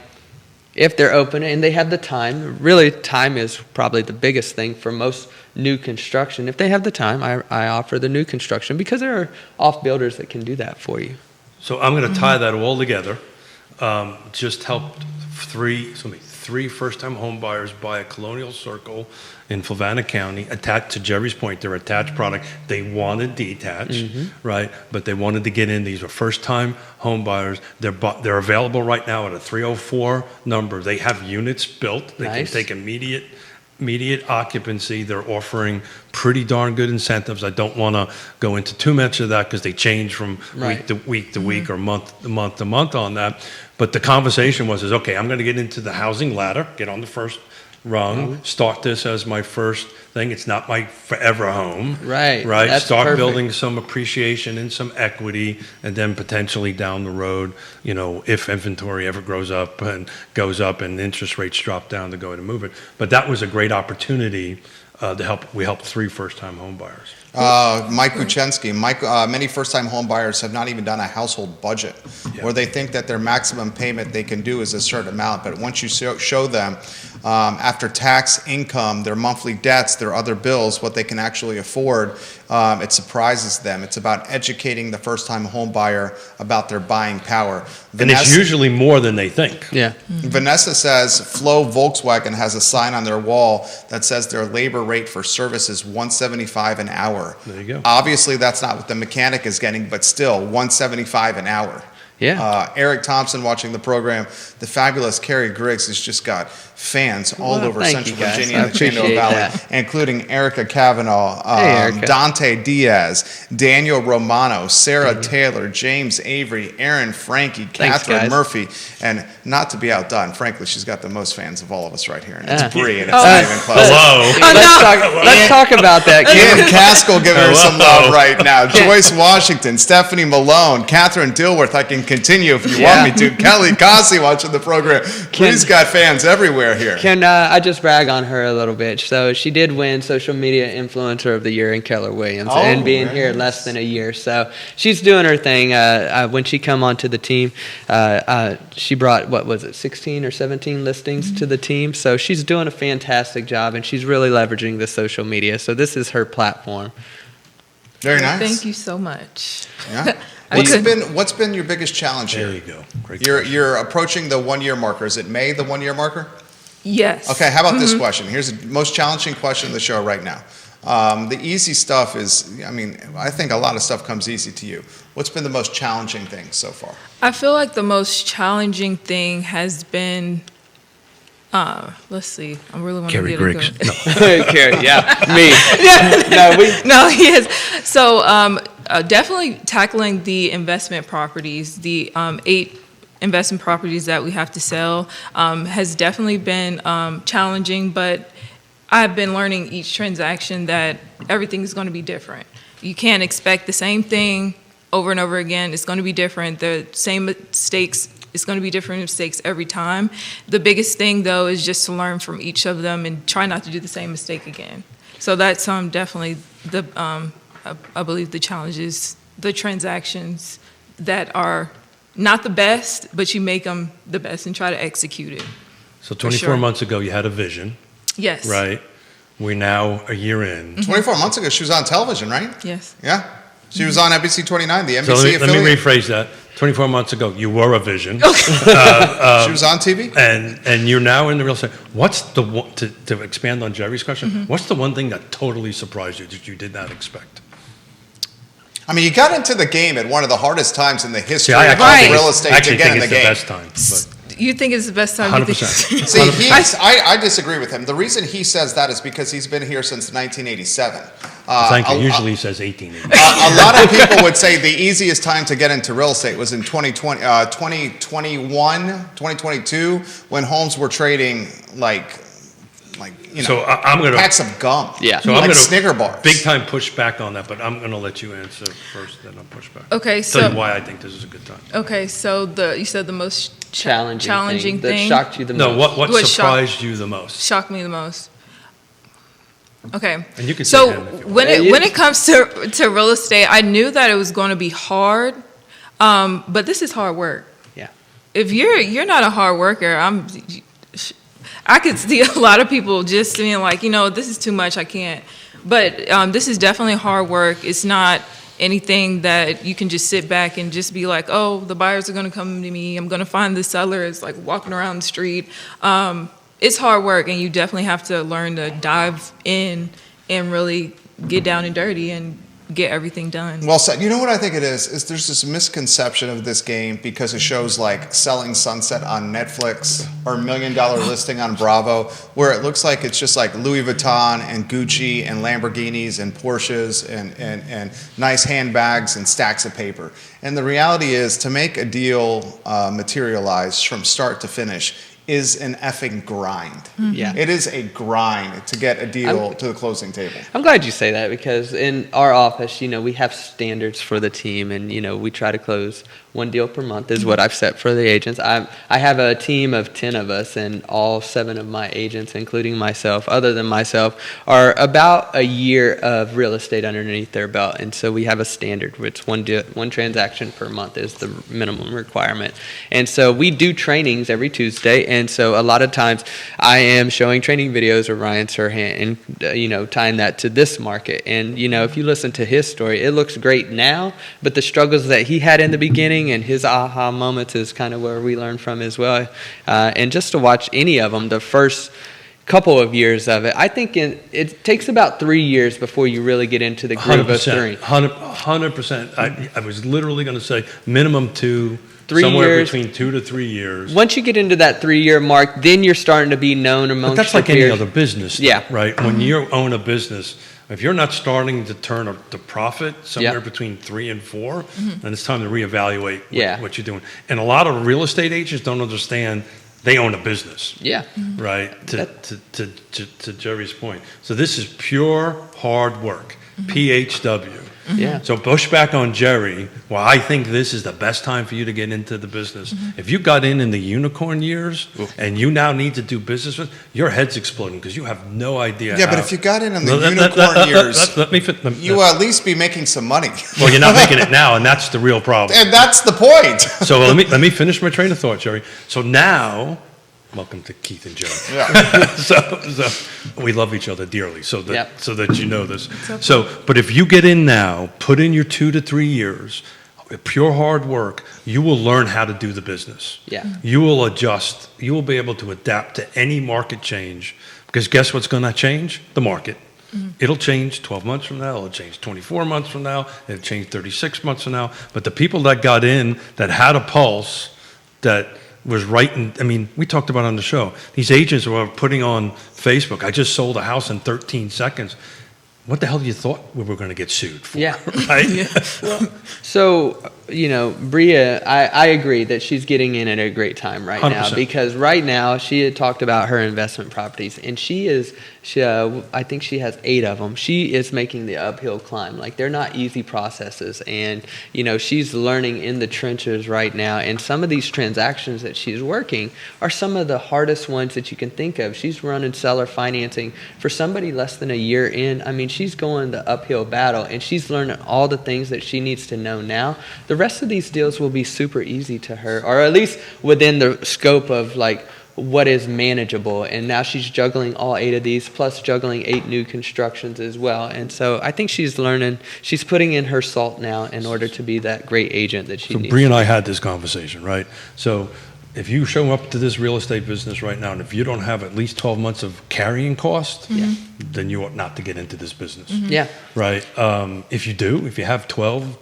D: if they're open and they have the time, really time is probably the biggest thing for most new construction. If they have the time, I offer the new construction because there are off builders that can do that for you.
B: So I'm going to tie that all together. Just helped three first-time home buyers buy a Colonial Circle in Fluvanna County, attached to Jerry's point, they're attached product. They wanted detached, right? But they wanted to get in. These were first-time home buyers. They're available right now at a 304 number. They have units built. They
D: Nice.
B: can take immediate occupancy. They're offering pretty darn good incentives. I don't want to go into too much of that because they change from week to week or month to month on that. But the conversation was, okay, I'm going to get into the housing ladder, get on the first rung, start this as my first thing. It's not my forever home.
D: Right.
B: Right. Start
D: Perfect.
B: building some appreciation and some equity, and then potentially down the road, if inventory ever goes up and interest rates drop down to go ahead and move it. But that was a great opportunity to help. We helped 3 first-time home buyers.
A: Mike Kuchensky. Many first-time home buyers have not even done a household budget, where they think that their maximum payment they can do is a certain amount. But once you show them after tax income, their monthly debts, their other bills, what they can actually afford, it surprises them. It's about educating the first-time home buyer about their buying power.
B: And it's usually more than they think.
D: Yeah.
A: Vanessa says Flo Volkswagen has a sign on their wall that says their labor rate for service is $175 an hour.
B: There you go.
A: Obviously, that's not what the mechanic is getting, but still, $175 an hour.
D: Yeah.
A: Eric Thompson watching the program. The fabulous Kerry Griggs has just got fans all over
D: thank
A: Central
D: you, guys.
A: Virginia
D: I
A: and the Shenandoah
D: appreciate
A: Valley,
D: that.
A: including Erica Cavanaugh,
D: Hey, Erica.
A: Dante Diaz, Daniel Romano, Sarah Taylor, James Avery, Aaron Frankie,
D: Thanks,
A: Catherine
D: guys.
A: Murphy, and not to be outdone, frankly, she's got the most fans of all of us right here, and it's
D: Yeah.
A: Brie, and it's not even close.
B: Hello.
D: Let's talk about that.
A: Ian Caskell giving her some
B: Hello.
A: love right now. Joyce Washington, Stephanie Malone, Catherine Dilworth. I can continue if you
D: Yeah.
A: want me to. Kelly Cossie watching the program. Bree's got fans everywhere. everywhere here.
D: Can I just brag on her a little bit? So she did win Social Media Influencer of the Year in Keller Williams, and being here less than a year. So she's doing her thing. When she come onto the team, she brought, 16 or 17 listings to the team. So she's doing a fantastic job, and she's really leveraging the social media. So this is her platform.
A: Very nice.
C: Thank you so much.
A: Yeah. What's been your biggest challenge here?
B: There you go. Great question.
A: You're approaching the 1 year marker. Is it May, the 1 year marker?
C: Yes.
A: Okay, how about this question? Here's the most challenging question of the show right now. The easy stuff is, I think a lot of stuff comes easy to you. What's been the most challenging thing so far?
C: I feel like the most challenging thing has been, let's see, I really want to
B: Kerry
C: get
B: Griggs.
C: it going.
D: Kerry, me.
C: No, he is. So definitely tackling the investment properties, the 8 investment properties that we have to sell has definitely been challenging, but I've been learning each transaction that everything is going to be different. You can't expect the same thing over and over again. It's going to be different. The same mistakes, it's going to be different mistakes every time. The biggest thing, though, is just to learn from each of them and try not to do the same mistake again. So that's definitely the, I believe the challenges, the transactions that are not the best, but you make them the best and try to execute it.
B: So 24
C: sure.
B: months ago, you had a vision,
C: Yes.
B: right? We're now a year in.
A: 24 months ago, she was on television, right?
C: Yes.
A: Yeah. She was on NBC 29, the NBC
B: So let me
A: affiliate.
B: rephrase that. 24 months ago, you were a vision.
A: She was on TV?
B: And you're now in the real estate. What's the one, to expand on Jerry's question, what's the one thing that totally surprised you that you did not expect?
A: You got into the game at one of the hardest times in the history
B: I
A: of
B: actually
A: real estate to
B: think
A: get in the
B: it's the
A: game.
B: best time. But
C: You think it's the best time?
B: 100%.
A: See, I disagree with him. The reason he says that is because he's been here since 1987.
B: thank you. Usually he says 1880.
A: A lot of people would say the easiest time to get into real estate was in 2020, 2021, 2022, when homes were trading like
B: So I'm going to
A: packs of gum.
D: Yeah.
B: So
A: like
B: I'm going
A: Snicker bars.
B: big time push back on that, but I'm going to let you answer first, then I'll push back.
C: Okay,
B: Tell
C: so
B: you why I think this is a good time.
C: okay, so you said the most
D: Challenging
C: thing
D: that shocked you the
B: No,
D: most.
B: what
C: What
B: surprised you the most?
C: shocked me the most. Okay.
B: And you can
C: So
B: say him if you want.
C: when it comes to real estate, I knew that it was going to be hard, but this is hard work.
D: Yeah.
C: If you're not a hard worker, I could see a lot of people just being like, this is too much, I can't. But this is definitely hard work. It's not anything that you can just sit back and just be like, oh, the buyers are going to come to me. I'm going to find the seller. It's like walking around the street. It's hard work, and you definitely have to learn to dive in and really get down and dirty and get everything done.
A: Well said. You know what I think it is there's this misconception of this game because of shows like Selling Sunset on Netflix or $1 Million Listing on Bravo, where it looks like it's just like Louis Vuitton and Gucci and Lamborghinis and Porsches and nice handbags and stacks of paper. And the reality is, to make a deal materialize from start to finish is an effing grind.
D: Yeah.
A: It is a grind to get a deal to the closing table.
D: I'm glad you say that, because in our office, we have standards for the team, and, we try to close 1 deal per month is what I've set for the agents. I have a team of 10 of us, and all 7 of my agents, including myself, other than myself, are about a year of real estate underneath their belt. And so we have a standard, which one transaction per month is the minimum requirement. And so we do trainings every Tuesday. And so a lot of times I am showing training videos of Ryan Serhant and, tying that to this market. And, if you listen to his story, it looks great now, but the struggles that he had in the beginning and his aha moments is kind of where we learn from as well. And just to watch any of them, the first couple of years of it, I think it takes about 3 years before you really get into the groove of three.
B: 100%. I was literally going to say minimum 2,
D: 3
B: somewhere
D: years.
B: between 2 to 3 years.
D: Once you get into that 3-year mark, then you're starting to be known amongst
B: But that's
D: your
B: like any
D: peers.
B: other business,
D: Yeah.
B: right? When you own a business, if you're not starting to turn the profit somewhere
D: Yeah.
B: between 3 and 4, then it's time to reevaluate
D: Yeah.
B: what you're doing. And a lot of real estate agents don't understand they own a business,
D: Yeah.
B: right? To Jerry's point. So this is pure hard work. PHW.
D: Yeah.
B: So push back on Jerry. Well, I think this is the best time for you to get into the business. If you got in the unicorn years and you now need to do business with, your head's exploding because you have no idea.
A: Yeah, but if you got in the unicorn years, you will at least be making some money.
B: Well, you're not making it now, and that's the real problem.
A: And that's the point.
B: So let me finish my train of thought, Jerry. So now, welcome to Keith and Joe.
A: Yeah.
B: so we love each other dearly. So that
D: Yep.
B: so that you know this. So, but if you get in now, put in your 2 to 3 years, pure hard work, you will learn how to do the business.
D: Yeah.
B: You will adjust. You will be able to adapt to any market change. Because guess what's going to change? The market. It'll change 12 months from now. It'll change 24 months from now. It'll change 36 months from now. But the people that got in, that had a pulse, that was writing, I mean, we talked about on the show, these agents were putting on Facebook, I just sold a house in 13 seconds. What the hell you thought we were going to get sued for?
D: Yeah.
B: Right?
D: So, Bria, I agree that she's getting in at a great time right now
B: 100%.
D: because right now she had talked about her investment properties and I think she has 8 of them. She is making the uphill climb. Like they're not easy processes and, she's learning in the trenches right now and some of these transactions that she's working are some of the hardest ones that you can think of. She's running seller financing for somebody less than a year in. I mean, she's going the uphill battle and she's learning all the things that she needs to know now. The rest of these deals will be super easy to her, or at least within the scope of like what is manageable. And now she's juggling all 8 of these, plus juggling 8 new constructions as well. And so I think she's learning, she's putting in her salt now in order to be that great agent that she
B: So
D: needs.
B: Bria and I had this conversation, right? So if you show up to this real estate business right now, and if you don't have at least 12 months of carrying cost, then you ought not to get into this business.
D: Yeah.
B: Right? If you have 12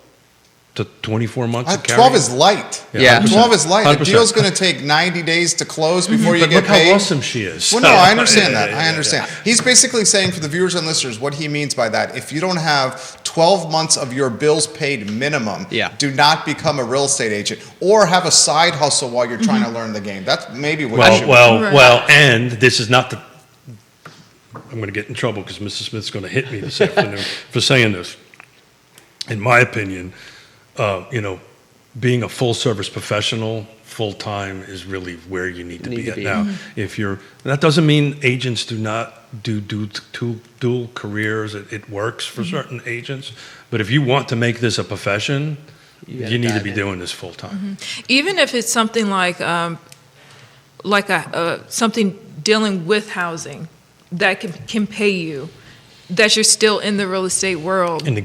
B: to 24 months of carrying.
A: 12 is light.
D: Yeah.
A: 12 is light. The
B: 100%.
A: deal's going to take 90 days to close before you
B: But
A: get
B: look
A: paid.
B: how awesome she is.
A: Well, no, I understand that.
B: Yeah,
A: I understand. He's basically saying for the viewers and listeners what he means by that. If you don't have 12 months of your bills paid minimum, do not become a real estate agent or have a side hustle while you're trying to learn the game. That's maybe what you should
B: Well, and this is not the. I'm going to get in trouble because Mrs. Smith's going to hit me this afternoon for saying this. In my opinion, being a full service professional full time is really where you need to be at now. If that doesn't mean agents do not do dual careers. It works for certain agents, but if you want to make this a profession, you need to be doing this full time.
C: Even if it's something like something dealing with housing that can pay you, that you're still in the real estate world.
B: In the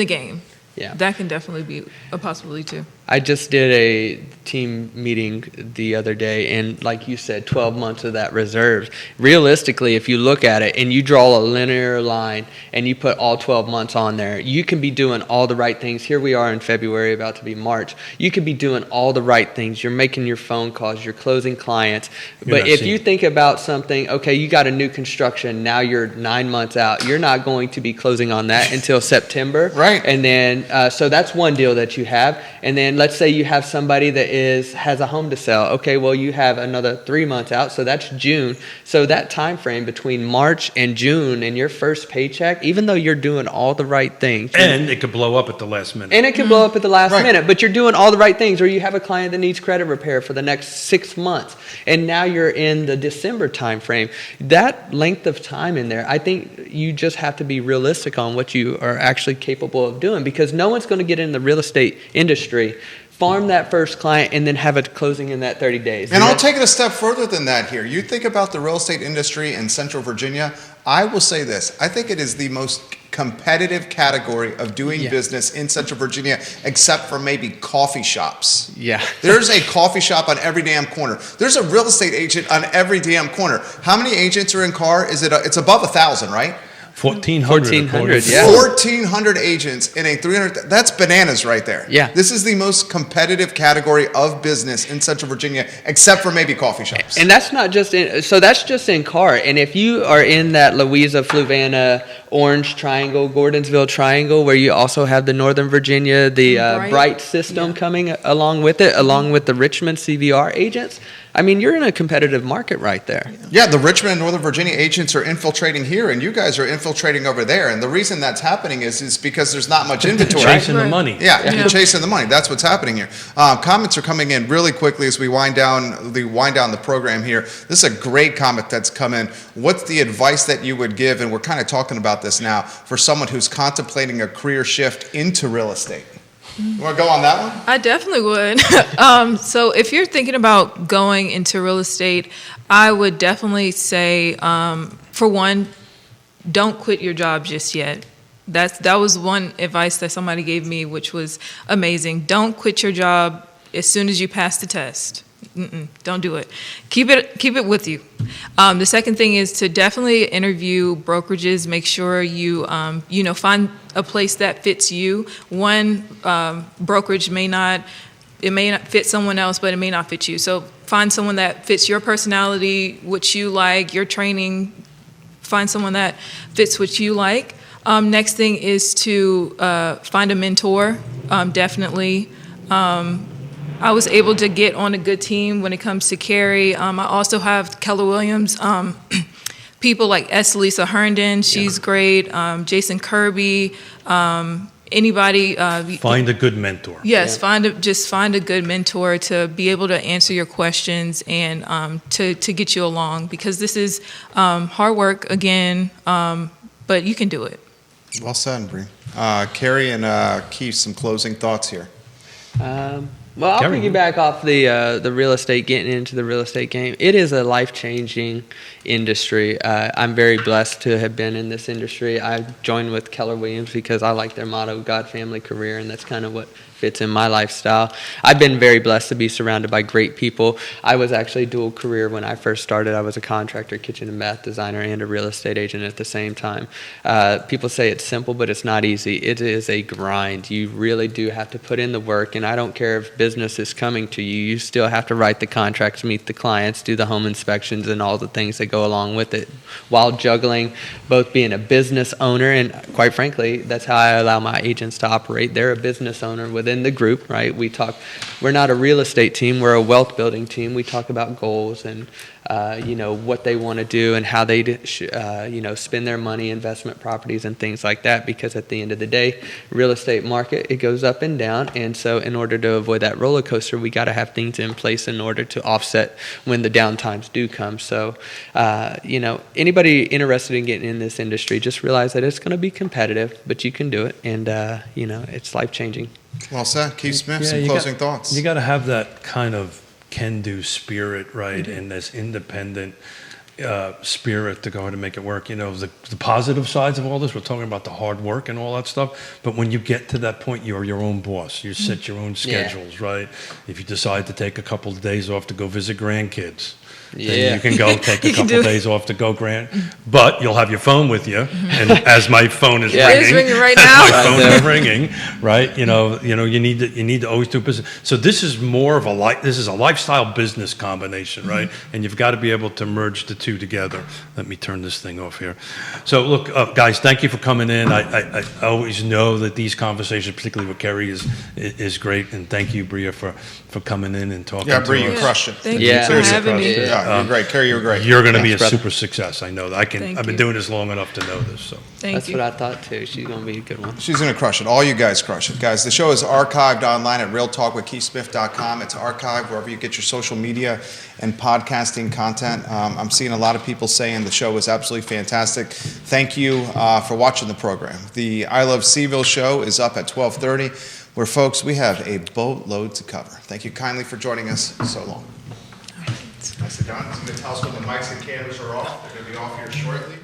B: game.
D: Yeah.
C: That can definitely be a possibility too.
D: I just did a team meeting the other day, and like you said, 12 months of that reserves. Realistically, if you look at it and you draw a linear line and you put all 12 months on there, you can be doing all the right things. Here we are in February, about to be March. You could be doing all the right things. You're making your phone calls, you're closing clients. But if you think about something, okay, you got a new construction, now you're 9 months out. You're not going to be closing on that until September.
A: Right.
D: And then, so that's one deal that you have. And then let's say you have somebody that has a home to sell. Okay, well, you have another 3 months out, so that's June. So that time frame between March and June and your first paycheck, even though you're doing all the right things.
B: And it could blow up at the last minute.
D: And it can blow up at the last minute, but you're doing all the right things. Or you have a client that needs credit repair for the next 6 months, and now you're in the December time frame. That length of time in there, I think you just have to be realistic on what you are actually capable of doing, because no one's going to get in the real estate industry, farm that first client, and then have it closing in that 30 days.
A: And I'll take it a step further than that here. You think about the real estate industry in Central Virginia, I will say this. I think it is the most competitive category of doing business in Central Virginia, except for maybe coffee shops.
D: Yeah.
A: There's a coffee shop on every damn corner. There's a real estate agent on every damn corner. How many agents are in Carr? It's above 1,000, right?
B: 1,400,
D: yeah.
A: 1,400 agents in a 300. That's bananas right there.
D: Yeah.
A: This is the most competitive category of business in Central Virginia, except for maybe coffee shops.
D: And that's not just in, so that's just in Carr. And if you are in that Louisa, Fluvanna, Orange Triangle, Gordonsville Triangle, where you also have the Northern Virginia, the Bright system coming along with it, along with the Richmond CVR agents. I mean, you're in a competitive market right there.
A: Yeah, the Richmond and Northern Virginia agents are infiltrating here, and you guys are infiltrating over there. And the reason that's happening is because there's not much inventory.
B: Chasing the money.
A: Yeah, you're chasing the money. That's what's happening here. Comments are coming in really quickly as we wind down the program here. This is a great comment that's come in. What's the advice that you would give, and we're kind of talking about this now, for someone who's contemplating a career shift into real estate? You want to go on that one?
C: I definitely would. So if you're thinking about going into real estate, I would definitely say, for one, don't quit your job just yet. That was one advice that somebody gave me, which was amazing. Don't quit your job as soon as you pass the test. Don't do it. Keep it with you. The second thing is to definitely interview brokerages. Make sure you find a place that fits you. One brokerage may not fit someone else, but it may not fit you. So find someone that fits your personality, what you like, your training. Find someone that fits what you like. Next thing is to find a mentor. Definitely. I was able to get on a good team when it comes to Kerry. I also have Keller Williams, people like S. Lisa Herndon, she's great, Jason Kirby, anybody.
B: Find a good mentor.
C: Yes, find a good mentor to be able to answer your questions and to get you along, because this is hard work again, but you can do it.
A: Well said, Bri. Kerry and Keith, some closing thoughts here.
D: Well, I'll
B: Kerry.
D: piggyback off the real estate, getting into the real estate game. It is a life-changing industry. I'm very blessed to have been in this industry. I joined with Keller Williams because I like their motto, God, Family, Career, and that's kind of what fits in my lifestyle. I've been very blessed to be surrounded by great people. I was actually dual career when I first started. I was a contractor, kitchen and bath designer, and a real estate agent at the same time. People say it's simple, but it's not easy. It is a grind. You really do have to put in the work, and I don't care if business is coming to you. You still have to write the contracts, meet the clients, do the home inspections, and all the things that go along with it, while juggling both being a business owner, and quite frankly, that's how I allow my agents to operate. They're a business owner within the group, right? We're not a real estate team, we're a wealth building team. We talk about goals and what they want to do and how they spend their money, investment properties and things like that, because at the end of the day, real estate market, it goes up and down, and so in order to avoid that roller coaster, we got to have things in place in order to offset when the down times do come. So anybody interested in getting in this industry, just realize that it's going to be competitive, but you can do it, and it's life-changing.
A: Well said. Keith Smith,
B: Yeah,
A: some closing thoughts.
B: You got to have that kind of can-do spirit, right, and this independent spirit to go ahead and make it work. The positive sides of all this, we're talking about the hard work and all that stuff, but when you get to that point, you're your own boss. You set your own schedules, right? If you decide to take a couple of days off to go visit grandkids, then you can go take a couple of days off to go but you'll have your phone with you, and as my phone is ringing,
C: It's ringing right now.
B: my phone is ringing, right? You need to always do business. So this is more of this is a lifestyle business combination, right? And you've got to be able to merge the two together. Let me turn this thing off here. So look, guys, thank you for coming in. I always know that these conversations, particularly with Kerry, is great, and thank you, Bria, for coming in and talking.
A: Yeah, Bria,
B: to
A: you
B: us.
A: crushed it.
C: Thank you for having me.
A: Yeah, you're great. Kerry, you're great.
B: You're going to be a
D: brother.
B: super success. I know that. I've been doing this long enough to know this. So
C: Thank you.
D: What I thought too. She's going to be a good one.
A: She's going to crush it. All you guys crush it. Guys, the show is archived online at realtalkwithkeithsmith.com. It's archived wherever you get your social media and podcasting content. I'm seeing a lot of people saying the show was absolutely fantastic. Thank you for watching the program. The I Love CVille show is up at 12:30, where, folks, we have a boatload to cover. Thank you kindly for joining us so long. Nicely done. It's going to tell us when the mics and cameras are off. They're going to be off here shortly.